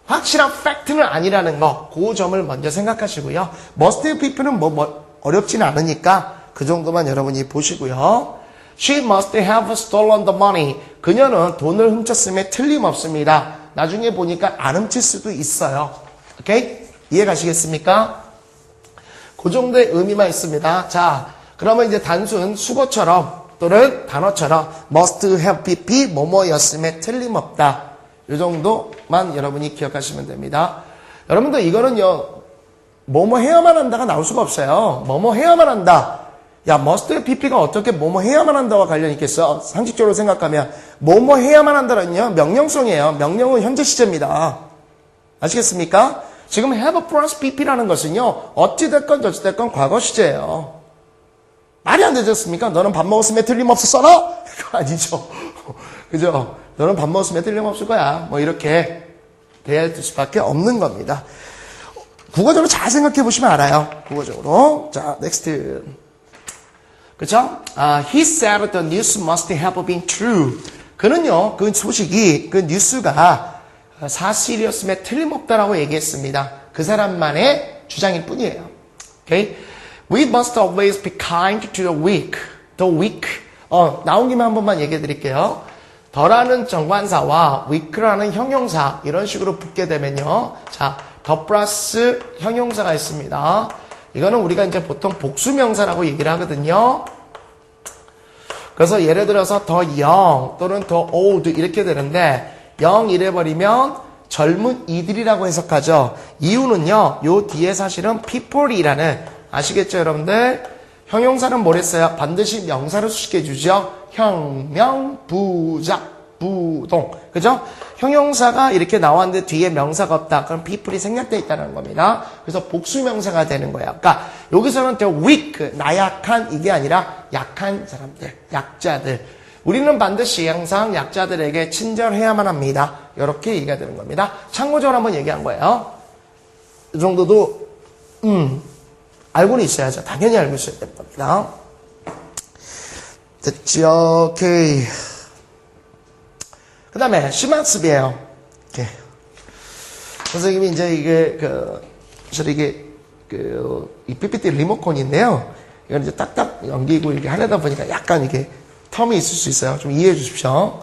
확실한 팩트는 아니라는 거, 그 점을 먼저 생각하시고요. must have people는 뭐 어렵지는 않으니까 그 정도만 여러분이 보시고요. She must have stolen the money. 그녀는 돈을 훔쳤음에 틀림없습니다. 나중에 보니까 안 훔칠 수도 있어요. 오케이? 이해 가시겠습니까? 그 정도의 의미만 있습니다. 자, 그러면 이제 단순 수거처럼 또는 단어처럼 must have pp 뭐뭐였음에 틀림없다. 이 정도만 여러분이 기억하시면 됩니다. 여러분들 이거는요, 뭐뭐 해야만 한다가 나올 수가 없어요. 뭐뭐 해야만 한다. 야, must have pp가 어떻게 뭐뭐 해야만 한다와 관련이 있겠어? 상식적으로 생각하면 뭐뭐 해야만 한다는요, 명령성이에요. 명령은 현재 시제입니다. 아시겠습니까? 지금 have plus pp라는 것은요, 어찌됐건 저찌됐건 과거 시제예요. 말이 안 되지 않습니까? 너는 밥 먹었음에 틀림없어 써라? 그거 아니죠. 그죠? 너는 밥 먹었음에 틀림없을 거야. 뭐 이렇게 돼야 될 수밖에 없는 겁니다. 국어적으로 잘 생각해 보시면 알아요. 국어적으로. 자, 넥스트. 그쵸? He said the news must have been true. 그는요, 그 소식이, 그 뉴스가 사실이었음에 틀림없다라고 얘기했습니다. 그 사람만의 주장일 뿐이에요. Okay? We must always be kind to the weak. The weak. 나온 김에 한 번만 얘기해 드릴게요. 더라는 정관사와 weak라는 형용사, 이런 식으로 붙게 되면요. 자, 더 플러스 형용사가 있습니다. 이거는 우리가 이제 보통 복수명사라고 얘기를 하거든요. 그래서 예를 들어서 더 young 또는 더 old 이렇게 되는데, young 이래버리면 젊은 이들이라고 해석하죠. 이유는요, 요 뒤에 사실은 people이라는, 아시겠죠, 여러분들? 형용사는 뭐랬어요? 반드시 명사를 수식해주죠. 형, 명, 부작, 부동. 그죠? 형용사가 이렇게 나왔는데 뒤에 명사가 없다. 그럼 people이 생략되어 있다는 겁니다. 그래서 복수명사가 되는 거예요. 그러니까 여기서는 the weak, 나약한 이게 아니라 약한 사람들, 약자들. 우리는 반드시 항상 약자들에게 친절해야만 합니다. 이렇게 얘기가 되는 겁니다. 참고적으로 한번 얘기한 거예요. 이 정도도 알고는 있어야죠. 당연히 알고 있어야 될 겁니다. 됐죠? 오케이. 그 다음에 시마습이에요. 오케이. 선생님이 이제 이게 이 PPT 리모컨인데요. 이걸 이제 딱딱 넘기고 이렇게 하려다 보니까 약간 이게 텀이 있을 수 있어요. 좀 이해해 주십시오.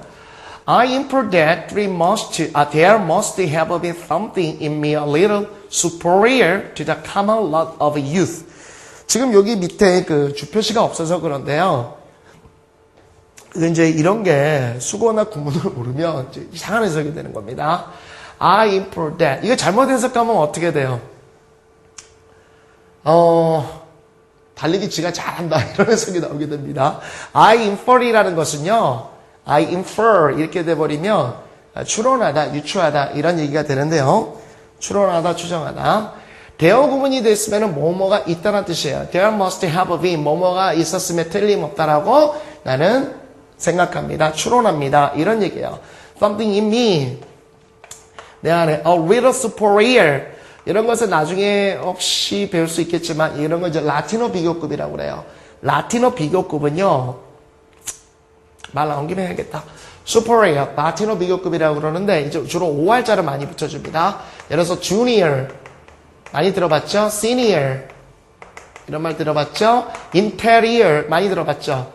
I infer that there must have been something in me a little superior to the common lot of youth. 지금 여기 밑에 그 주표시가 없어서 그런데요. 이제 이런 게 수거나 구문을 모르면 이제 이상한 해석이 되는 겁니다. I infer that. 이거 잘못 해석하면 어떻게 돼요? 달리기 지가 잘한다. 이런 해석이 나오게 됩니다. I infer이라는 것은요. I infer 이렇게 돼버리면 추론하다, 유추하다 이런 얘기가 되는데요. 추론하다, 추정하다. 대어 구문이 됐으면 뭐뭐가 있다는 뜻이에요. There must have been 뭐뭐가 있었음에 틀림없다라고 나는 생각합니다. 추론합니다. 이런 얘기예요. Something in me. 내 안에 a little superior. 이런 것은 나중에 혹시 배울 수 있겠지만 이런 거 이제 라틴어 비교급이라고 그래요. 라틴어 비교급은요. 말 나온 김에 해야겠다. superior, 라틴어 비교급이라고 그러는데 이제 주로 OR자를 많이 붙여줍니다. 예를 들어서 junior 많이 들어봤죠? senior 이런 말 들어봤죠? interior 많이 들어봤죠?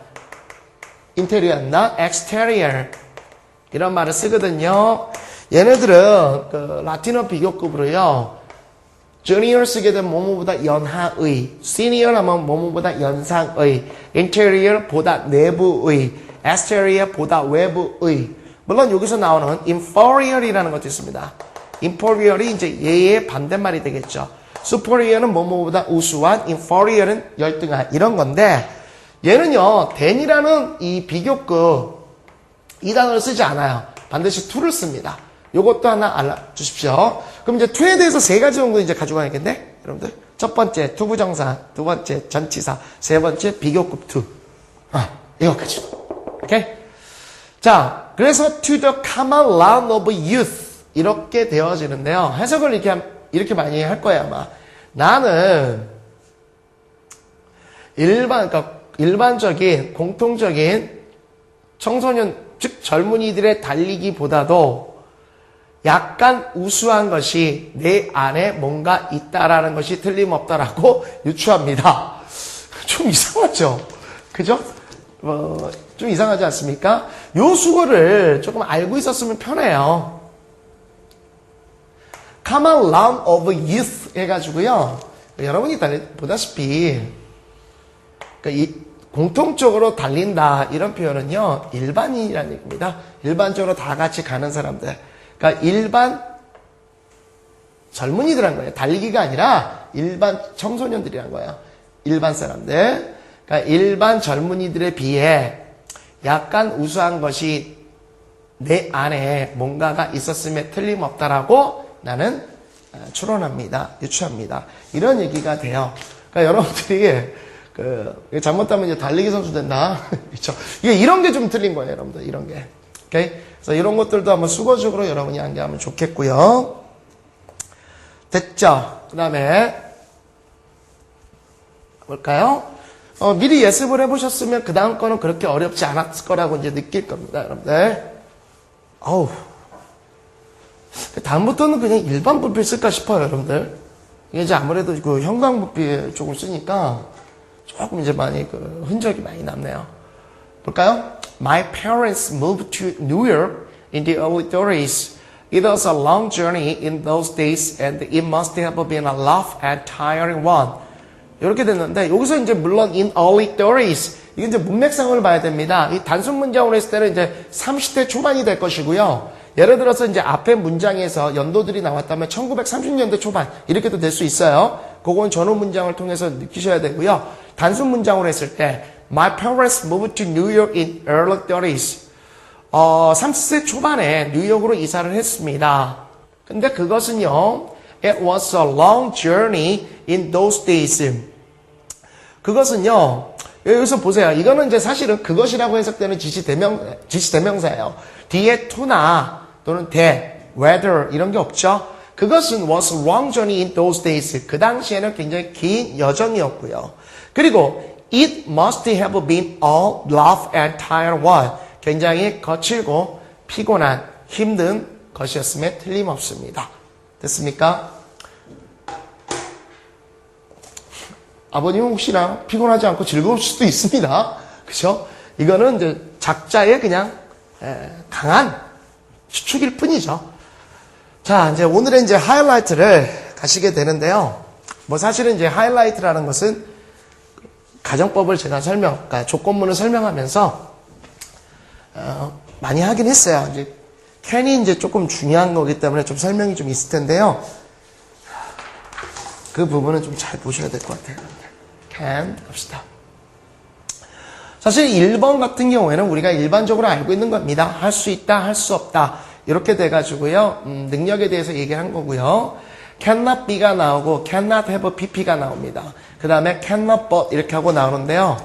인테리어였나? exterior. 이런 말을 쓰거든요. 얘네들은 그 라틴어 비교급으로요. junior 쓰게 되면 뭐뭐보다 연하의, senior 하면 뭐뭐보다 연상의, interior 보다 내부의, exterior 보다 외부의. 물론 여기서 나오는 inferior이라는 것도 있습니다. inferior이 이제 얘의 반대말이 되겠죠. superior는 뭐뭐보다 우수한, inferior은 열등한 이런 건데 얘는요 than이라는 이 비교급 이 단어를 쓰지 않아요. 반드시 to를 씁니다. 요것도 하나 알아주십시오. 그럼 이제 to에 대해서 세 가지 정도 이제 가져가야겠네, 여러분들. 첫 번째 투부정사, 두 번째 전치사, 세 번째 비교급 to. 이거까지. 오케이? 자, 그래서 to the common land of youth 이렇게 되어지는데요. 해석을 이렇게 많이 할 거예요, 아마. 나는 그러니까 일반적인 공통적인 청소년 즉 젊은이들의 달리기보다도 약간 우수한 것이 내 안에 뭔가 있다라는 것이 틀림없다라고 유추합니다. 좀 이상하죠? 그죠? 좀 이상하지 않습니까? 요 수거를 조금 알고 있었으면 편해요. Common Land of Youth 해가지고요. 여러분이 보다시피 그러니까 공통적으로 달린다 이런 표현은요. 일반인이라는 얘기입니다. 일반적으로 다 같이 가는 사람들. 그러니까 일반 젊은이들한 거예요. 달리기가 아니라 일반 청소년들이란 거예요. 일반 사람들. 그러니까 일반 젊은이들에 비해 약간 우수한 것이 내 안에 뭔가가 있었음에 틀림없다라고 나는 추론합니다. 유추합니다. 이런 얘기가 돼요. 그러니까 여러분들이 잘못하면 이제 달리기 선수 된다. 그렇죠? 이게 이런 게 좀 틀린 거예요, 여러분들. 이런 게. 오케이? 그래서 이런 것들도 한번 수거적으로 여러분이 암기하면 좋겠고요. 됐죠? 그 다음에 뭘까요? 미리 예습을 해보셨으면 그 다음 거는 그렇게 어렵지 않았을 거라고 이제 느낄 겁니다, 여러분들. 다음부터는 그냥 일반 부피 쓸까 싶어요, 여러분들. 이게 이제 아무래도 그 형광 부피 쪽을 쓰니까 조금 이제 많이 흔적이 많이 남네요. 볼까요? My parents moved to New York in the early 30s. It was a long journey in those days and it must have been a rough and tiring one. 이렇게 됐는데 여기서 이제 물론 in early 30s 이게 이제 문맥상을 봐야 됩니다. 이 단순 문장으로 했을 때는 이제 30대 초반이 될 것이고요. 예를 들어서 이제 앞에 문장에서 연도들이 나왔다면 1930년대 초반 이렇게도 될 수 있어요. 그건 전후 문장을 통해서 느끼셔야 되고요. 단순 문장으로 했을 때 My parents moved to New York in early 30s. 30세 초반에 뉴욕으로 이사를 했습니다. 근데 그것은요. It was a long journey in those days. 그것은요. 여기서 보세요. 이거는 이제 사실은 그것이라고 해석되는 지시대명사예요. 뒤에 to나 또는 that, whether 이런 게 없죠. 그것은 was a long journey in those days. 그 당시에는 굉장히 긴 여정이었고요. 그리고 it must have been a rough and tired one. 굉장히 거칠고 피곤한 힘든 것이었음에 틀림없습니다. 됐습니까? 아버님은 혹시나 피곤하지 않고 즐거울 수도 있습니다. 그죠? 이거는 이제 작자의 그냥 강한 추측일 뿐이죠. 자, 이제 오늘의 이제 하이라이트를 가시게 되는데요. 뭐 사실은 이제 하이라이트라는 것은 가정법을 제가 그러니까 조건문을 설명하면서 많이 하긴 했어요. 이제 can이 이제 조금 중요한 거기 때문에 좀 설명이 좀 있을 텐데요. 그 부분은 좀 잘 보셔야 될 것 같아요. can 합시다. 사실 1번 같은 경우에는 우리가 일반적으로 알고 있는 겁니다. 할 수 있다, 할 수 없다. 이렇게 돼가지고요. 능력에 대해서 얘기를 한 거고요. cannot be가 나오고 cannot have pp가 나옵니다. 그 다음에 cannot but 이렇게 하고 나오는데요.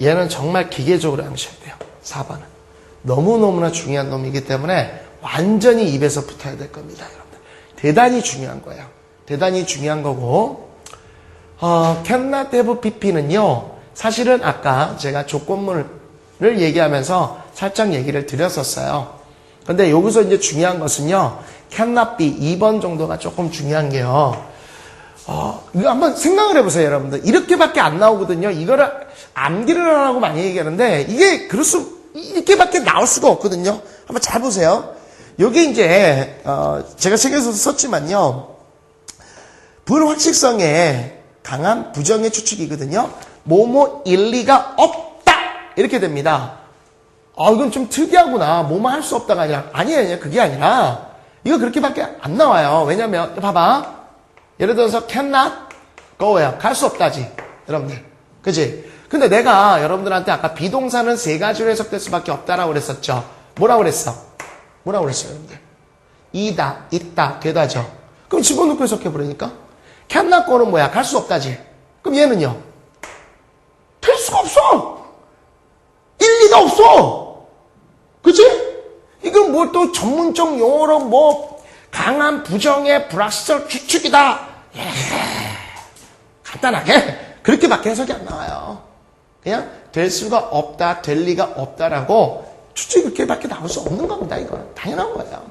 얘는 정말 기계적으로 하셔야 돼요. 4번은. 너무너무나 중요한 놈이기 때문에 완전히 입에서 붙어야 될 겁니다. 여러분들. 대단히 중요한 거예요. 대단히 중요한 거고 cannot have pp는요. 사실은 아까 제가 조건문을 얘기하면서 살짝 얘기를 드렸었어요. 근데 여기서 이제 중요한 것은요. cannot be 2번 정도가 조금 중요한 게요. 이거 한번 생각을 해보세요, 여러분들. 이렇게밖에 안 나오거든요. 이거를 암기를 하라고 많이 얘기하는데, 이렇게밖에 나올 수가 없거든요. 한번 잘 보세요. 여기 이제, 제가 책에서도 썼지만요. 불확실성에 강한 부정의 추측이거든요. 뭐뭐 일리가 없다! 이렇게 됩니다. 이건 좀 특이하구나. 뭐뭐 할 수 없다가 아니라, 아니에요. 그게 아니라, 이거 그렇게밖에 안 나와요. 왜냐면, 봐봐. 예를 들어서 cannot go예요. 갈 수 없다지. 여러분들. 그치? 근데 내가 여러분들한테 아까 비동사는 세 가지로 해석될 수밖에 없다라고 그랬었죠. 뭐라고 그랬어요, 여러분들? 이다, 있다, 되다죠. 그럼 집어넣고 해석해버리니까? cannot go는 뭐야? 갈 수 없다지. 그럼 얘는요? 될 수가 없어! 일리가 없어! 그치? 이건 뭐 또 전문적 용어로 뭐 강한 부정의 불확실성 추측이다. 간단하게 그렇게밖에 해석이 안 나와요. 그냥 될 수가 없다, 될 리가 없다라고 추측이 그렇게밖에 나올 수 없는 겁니다. 이건 당연한 거예요.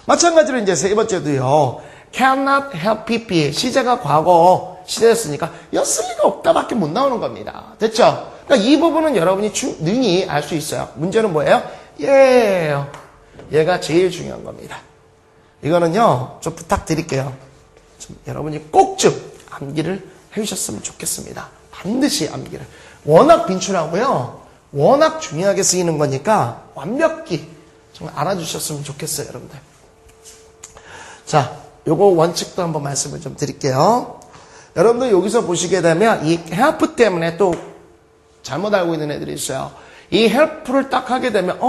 마찬가지로 이제 세 번째도요. cannot help PP 시제가 과거 시제였으니까 였을 리가 없다밖에 못 나오는 겁니다. 됐죠? 그러니까 이 부분은 여러분이 능히 알 수 있어요. 문제는 뭐예요? 얘예요. 얘가 제일 중요한 겁니다. 이거는요, 좀 부탁드릴게요. 여러분이 꼭 좀 암기를 해주셨으면 좋겠습니다. 반드시 암기를. 워낙 빈출하고요. 워낙 중요하게 쓰이는 거니까 완벽히 정말 알아주셨으면 좋겠어요, 여러분들. 자, 요거 원칙도 한번 말씀을 좀 드릴게요. 여러분들 여기서 보시게 되면 이 help 때문에 또 잘못 알고 있는 애들이 있어요. 이 help를 딱 하게 되면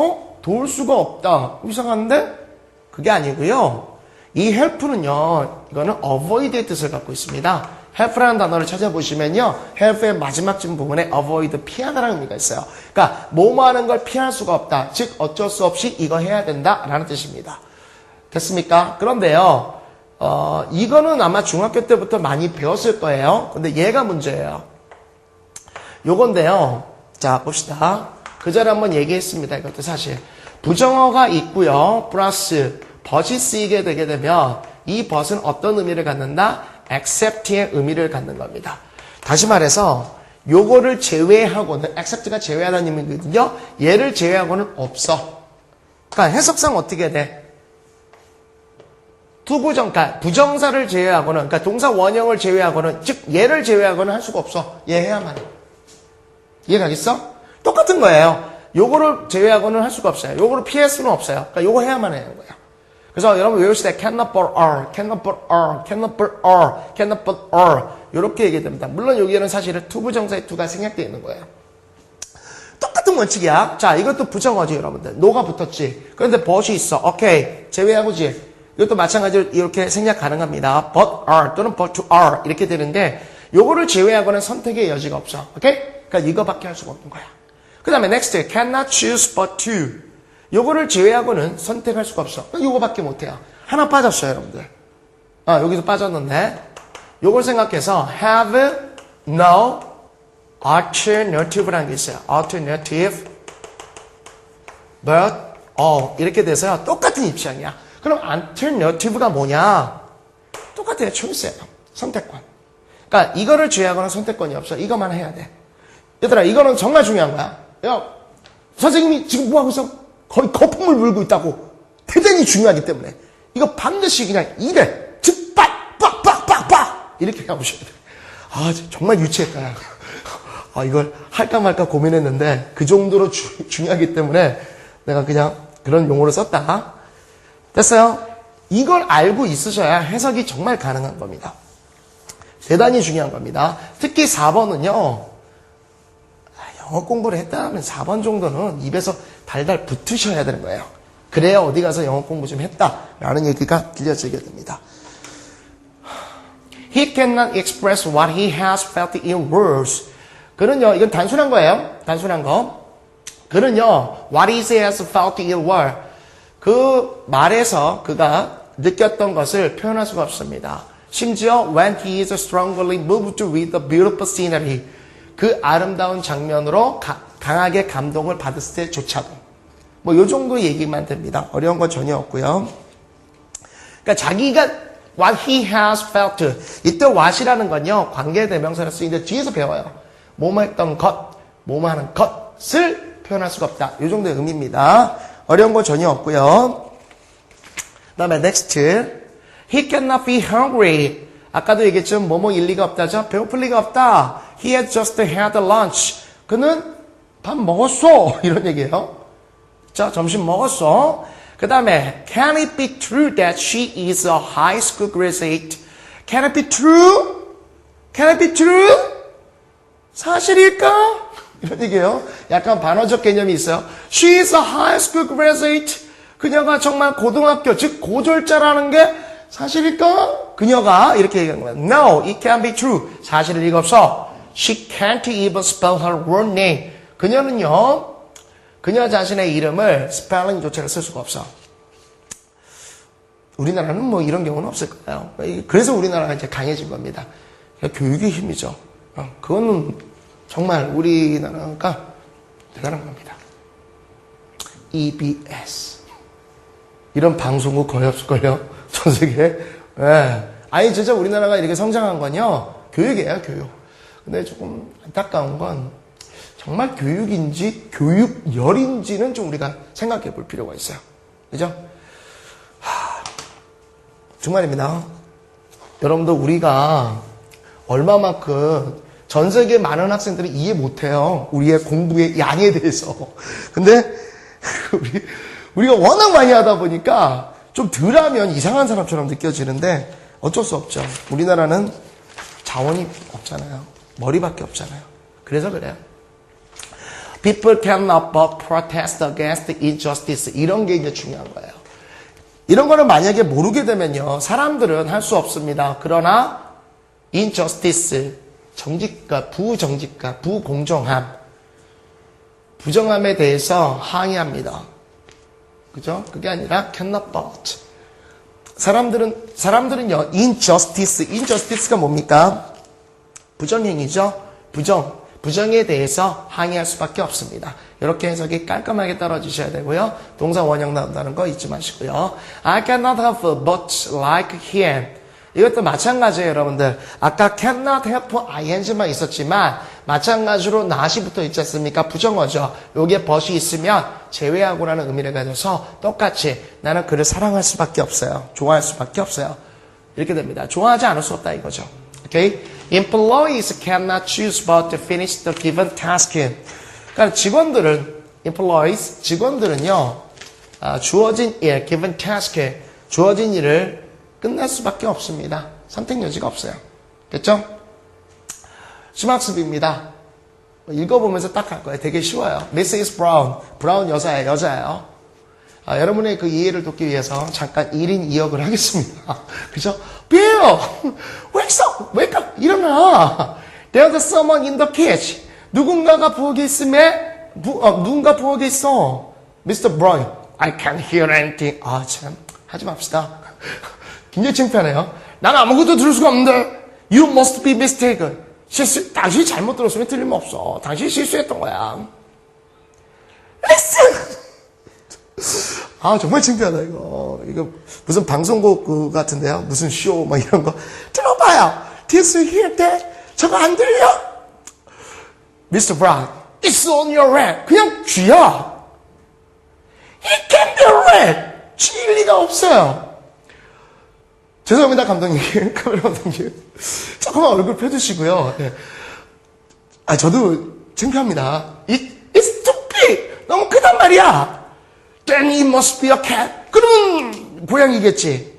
도울 수가 없다. 이상한데? 그게 아니고요. 이 help는요, 이거는 avoid의 뜻을 갖고 있습니다. help라는 단어를 찾아보시면요, help의 마지막 쯤 부분에 avoid, 피하다라는 의미가 있어요. 그러니까 뭐뭐 하는 걸 피할 수가 없다. 즉 어쩔 수 없이 이거 해야 된다라는 뜻입니다. 됐습니까? 그런데요, 이거는 아마 중학교 때부터 많이 배웠을 거예요. 근데 얘가 문제예요. 요건데요. 자, 봅시다. 그 전에 한번 얘기했습니다. 이것도 사실. 부정어가 있고요. 플러스 but이 쓰이게 되게 되면 이 but은 어떤 의미를 갖는다? accept의 의미를 갖는 겁니다. 다시 말해서 요거를 제외하고는 accept가 제외하다는 의미거든요. 얘를 제외하고는 없어. 그러니까 해석상 어떻게 돼? 그러니까 부정사를 제외하고는, 그러니까 동사 원형을 제외하고는, 즉 얘를 제외하고는 할 수가 없어. 얘 해야만 해. 이해가겠어? 똑같은 거예요. 요거를 제외하고는 할 수가 없어요. 요거를 피할 수는 없어요. 그러니까 요거 해야만 하는 거예요. 그래서 여러분 외우실 때 cannot but are, cannot but are, cannot but are, cannot but are 이렇게 얘기됩니다. 물론 여기에는 사실은 투부정사의 투가 생략되어 있는 거예요. 똑같은 원칙이야. 자, 이것도 부정어지 여러분들. no가 붙었지. 그런데 but이 있어. 오케이. 제외하고지. 이것도 마찬가지로 이렇게 생략 가능합니다. but are 또는 but to are 이렇게 되는데 요거를 제외하고는 선택의 여지가 없어. 오케이? 그러니까 이거밖에 할 수가 없는 거야. 그 다음에 next, cannot choose but to. 요거를 제외하고는 선택할 수가 없어. 요거밖에 못해요. 하나 빠졌어요, 여러분들. 여기서 빠졌는데 요걸 생각해서 have no alternative라는 게 있어요. alternative but all 이렇게 돼서요. 똑같은 입장이야. 그럼 alternative가 뭐냐? 똑같아요. choice예요. 선택권. 그러니까 이거를 제외하고는 선택권이 없어. 이것만 해야 돼. 얘들아, 이거는 정말 중요한 거야. 야, 선생님이 지금 뭐 하고 있어? 거의 거품을 물고 있다고. 대단히 중요하기 때문에. 이거 반드시 그냥 이래. 즉박, 빡! 이렇게 가보셔야 돼. 정말 유치했다. 이걸 할까 말까 고민했는데, 그 정도로 중요하기 때문에 내가 그냥 그런 용어를 썼다. 됐어요? 이걸 알고 있으셔야 해석이 정말 가능한 겁니다. 대단히 중요한 겁니다. 특히 4번은요. 영어 공부를 했다 하면 4번 정도는 입에서 달달 붙으셔야 되는 거예요. 그래야 어디 가서 영어 공부 좀 했다라는 얘기가 들려지게 됩니다. He cannot express what he has felt in words. 그는요, 이건 단순한 거예요. 단순한 거. 그는요, what he has felt in words. 그 말에서 그가 느꼈던 것을 표현할 수가 없습니다. 심지어 when he is strongly moved with the beautiful scenery. 그 아름다운 장면으로 강하게 감동을 받았을 때조차도. 뭐 요 정도 얘기만 됩니다. 어려운 건 전혀 없고요. 그러니까 자기가 what he has felt. 이때 what이라는 건요, 관계대명사로 쓰이는데 뒤에서 배워요. 뭐뭐 했던 것, 뭐뭐 하는 것을 표현할 수가 없다. 이 정도의 의미입니다. 어려운 거 전혀 없고요. 그 다음에 next. He cannot be hungry. 아까도 얘기했죠. 뭐뭐 일리가 없다죠. 배고플 리가 없다. He had just had lunch. 그는 밥 먹었어. 이런 얘기예요. 자, 점심 먹었어. 그 다음에 can it be true that she is a high school graduate? Can it be true? Can it be true? 사실일까? 이런 얘기예요. 약간 반어적 개념이 있어요. She is a high school graduate. 그녀가 정말 고등학교, 즉 고졸자라는 게 사실일까? 그녀가 이렇게 얘기하는 거예요. No, it can't be true. 사실일 리가 없어. She can't even spell her real name. 그녀는요, 그녀 자신의 이름을 스펠링조차를 쓸 수가 없어. 우리나라는 뭐 이런 경우는 없을 거예요. 그래서 우리나라가 이제 강해진 겁니다. 교육의 힘이죠. 그거는 정말 우리나라가 대단한 겁니다. EBS. 이런 방송국 거의 없을걸요? 전 세계에. 네. 아니, 진짜 우리나라가 이렇게 성장한 건요, 교육이에요, 교육. 근데 조금 안타까운 건, 정말 교육인지, 교육열인지는 좀 우리가 생각해 볼 필요가 있어요. 그죠? 정말입니다. 여러분들, 우리가 얼마만큼 전 세계 많은 학생들이 이해 못해요. 우리의 공부의 양에 대해서. 근데, 우리가 워낙 많이 하다 보니까 좀 덜 하면 이상한 사람처럼 느껴지는데 어쩔 수 없죠. 우리나라는 자원이 없잖아요. 머리밖에 없잖아요. 그래서 그래요. People cannot but protest against injustice. 이런 게 이제 중요한 거예요. 이런 거를 만약에 모르게 되면요, 사람들은 할 수 없습니다. 그러나 injustice, 정직과 부정직과 부공정함, 부정함에 대해서 항의합니다. 그죠? 그게 아니라 cannot but. 사람들은요, injustice가 뭡니까? 부정행위죠? 부정에 대해서 항의할 수밖에 없습니다. 이렇게 해석이 깔끔하게 떨어지셔야 되고요. 동사 원형 나온다는 거 잊지 마시고요. I cannot have but like him. 이것도 마찬가지예요, 여러분들. 아까 cannot have ing만 있었지만 마찬가지로 not이 붙어 있지 않습니까? 부정어죠. 여기에 but이 있으면 제외하고라는 의미를 가져서 똑같이 나는 그를 사랑할 수밖에 없어요. 좋아할 수밖에 없어요. 이렇게 됩니다. 좋아하지 않을 수 없다 이거죠. Okay? Employees cannot choose but to finish the given task. 그러니까 직원들은요, 주어진 일, given task, 주어진 일을 끝낼 수밖에 없습니다. 선택 여지가 없어요. 됐죠? 심학습입니다. 읽어보면서 딱 할 거예요. 되게 쉬워요. Mrs. Brown. 브라운 여자예요. 여러분의 그 이해를 돕기 위해서 잠깐 1인 2역을 하겠습니다. 그죠? Bill! Wake up! 일어나! There's someone in the kitchen. 누군가가 부엌에 있음에, 누군가 부엌에 있어. Mr. Brown. I can't hear anything. 참. 하지 맙시다. 굉장히 창피하네요. 난 아무것도 들을 수가 없는데. You must be mistaken. 당신이 잘못 들었으면 틀림없어. 당신이 실수했던 거야. Listen! 정말 창피하다, 이거. 이거 무슨 방송국 같은데요? 무슨 쇼, 막 이런 거. 들어봐요. Did you hear that? 저거 안 들려? Mr. Brown, it's on your red. 그냥 쥐야. It can be red. 쥐일 리가 없어요. 죄송합니다, 감독님. 카메라 감독님. 조금만 얼굴 펴주시고요. 네. 저도 창피합니다. It's too big. 너무 크단 말이야. Then it must be a cat. 그럼 고양이겠지.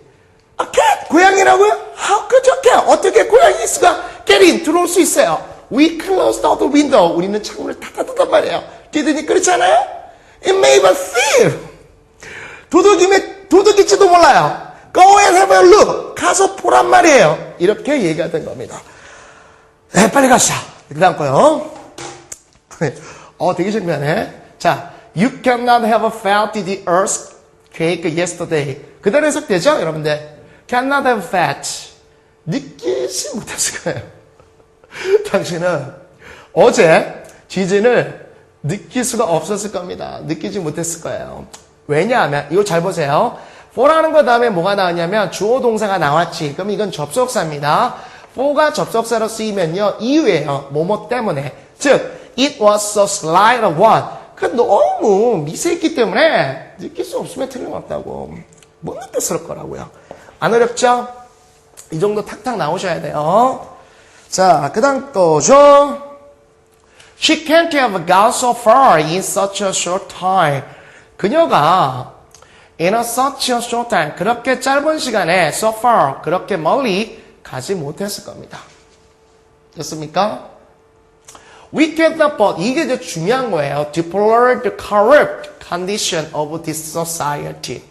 A cat? 고양이라고요? How could a cat? 어떻게 고양이 수가 get in, 들어올 수 있어요? We closed the window. 우리는 창문을 닫았단 말이에요. 디드니 그렇지 않아요? It may be a thief. 도둑일지도 몰라요. Go and have a look. 가서 보란 말이에요. 이렇게 얘기가 된 겁니다. 네, 빨리 가시죠. 그 다음 거요. 되게 신기하네. 자, you cannot have felt the earthquake yesterday. 그대로 해석되죠, 여러분들? Cannot have felt. 느끼지 못했을 거예요. 당신은 어제 지진을 느낄 수가 없었을 겁니다. 느끼지 못했을 거예요. 왜냐하면, 이거 잘 보세요. for라는 거 다음에 뭐가 나왔냐면 주어 동사가 나왔지. 그럼 이건 접속사입니다. for가 접속사로 쓰이면요. 이유예요. 뭐뭐 때문에. 즉, it was a slight one. 그 너무 미세했기 때문에 느낄 수 없으면 틀림없다고. 못 느꼈을 거라고요. 안 어렵죠? 이 정도 탁탁 나오셔야 돼요. 자, 그 다음 거죠. She can't have got so far in such a short time. 그녀가 in a such a short time, 그렇게 짧은 시간에 so far, 그렇게 멀리 가지 못했을 겁니다. 됐습니까? We cannot but, 이게 이제 중요한 거예요. deplore the corrupt condition of this society.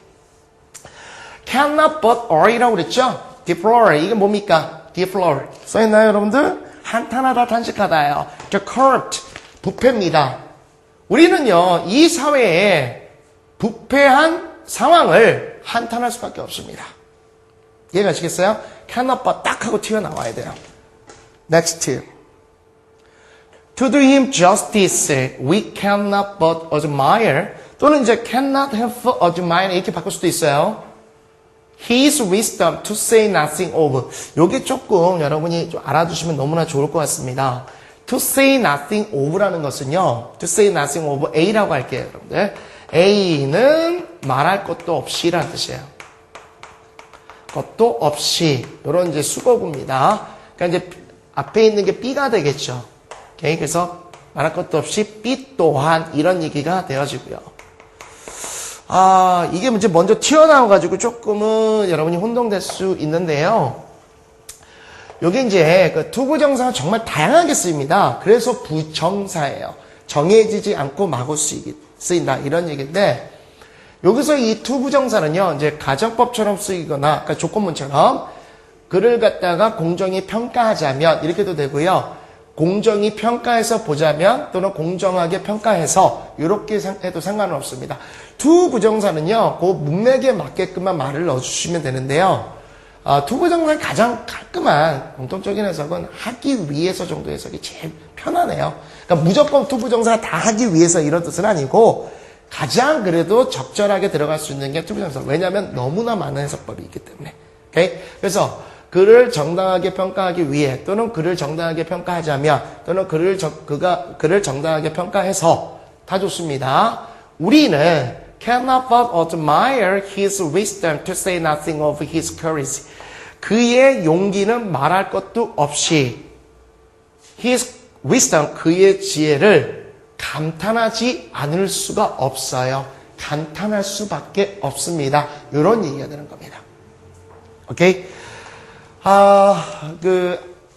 cannot but or이라고 그랬죠? deplore, 이게 뭡니까? deplore. 써있나요, 여러분들? 한탄하다, 탄식하다예요. the corrupt, 부패입니다. 우리는요, 이 사회에 부패한 상황을 한탄할 수밖에 없습니다. 이해가시겠어요? cannot but 딱 하고 튀어나와야 돼요. next. To do him justice, we cannot but admire. 또는 이제 cannot help admire 이렇게 바꿀 수도 있어요. His wisdom to say nothing of. 요게 조금 여러분이 좀 알아두시면 너무나 좋을 것 같습니다. To say nothing of라는 것은요. To say nothing of A라고 할게요, 여러분들. A는 말할 것도 없이라는 뜻이에요. 것도 없이. 요런 이제 수거구입니다. 그러니까 이제 앞에 있는 게 B가 되겠죠. 오케이? 그래서 말할 것도 없이 B 또한 이런 얘기가 되어지고요. 이게 이제 먼저 튀어나와가지고 조금은 여러분이 혼동될 수 있는데요. 요게 이제 그 투부정사가 정말 다양하게 쓰입니다. 그래서 부정사예요. 정해지지 않고 마구 쓰인다. 이런 얘기인데, 여기서 이 투부정사는요, 이제 가정법처럼 쓰이거나, 그러니까 조건문처럼, 그를 갖다가 공정히 평가하자면, 이렇게도 되고요. 공정히 평가해서 보자면 또는 공정하게 평가해서 이렇게 해도 상관은 없습니다. 투부정사는요. 그 문맥에 맞게끔만 말을 넣어주시면 되는데요. 투부정사의 가장 깔끔한 공통적인 해석은 하기 위해서 정도 해석이 제일 편하네요. 그러니까 무조건 투부정사가 다 하기 위해서 이런 뜻은 아니고 가장 그래도 적절하게 들어갈 수 있는 게 투부정사. 왜냐하면 너무나 많은 해석법이 있기 때문에. 오케이? 그래서 그를 정당하게 평가하기 위해 또는 그를 정당하게 평가하자면 또는 그를 정당하게 평가해서 다 좋습니다. 우리는 cannot but admire his wisdom to say nothing of his courage. 그의 용기는 말할 것도 없이 his wisdom, 그의 지혜를 감탄하지 않을 수가 없어요. 감탄할 수밖에 없습니다. 이런 얘기가 되는 겁니다. 오케이?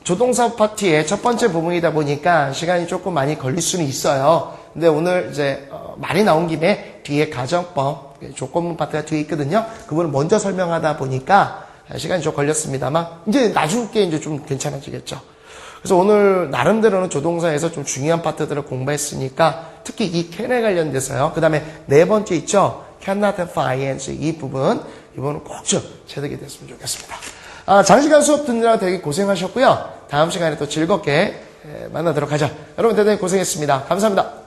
조동사 파트의 첫 번째 부분이다 보니까 시간이 조금 많이 걸릴 수는 있어요. 근데 오늘 이제 말이 나온 김에 뒤에 가정법, 조건문 파트가 뒤에 있거든요. 그거를 먼저 설명하다 보니까 시간이 좀 걸렸습니다만 이제 나중에 이제 좀 괜찮아지겠죠. 그래서 오늘 나름대로는 조동사에서 좀 중요한 파트들을 공부했으니까 특히 이 can에 관련돼서요. 그 다음에 네 번째 있죠. cannot have ing 이 부분 이번은 꼭 좀 체득이 됐으면 좋겠습니다. 장시간 수업 듣느라 되게 고생하셨고요. 다음 시간에 또 즐겁게 만나도록 하죠. 여러분 대단히 고생했습니다. 감사합니다.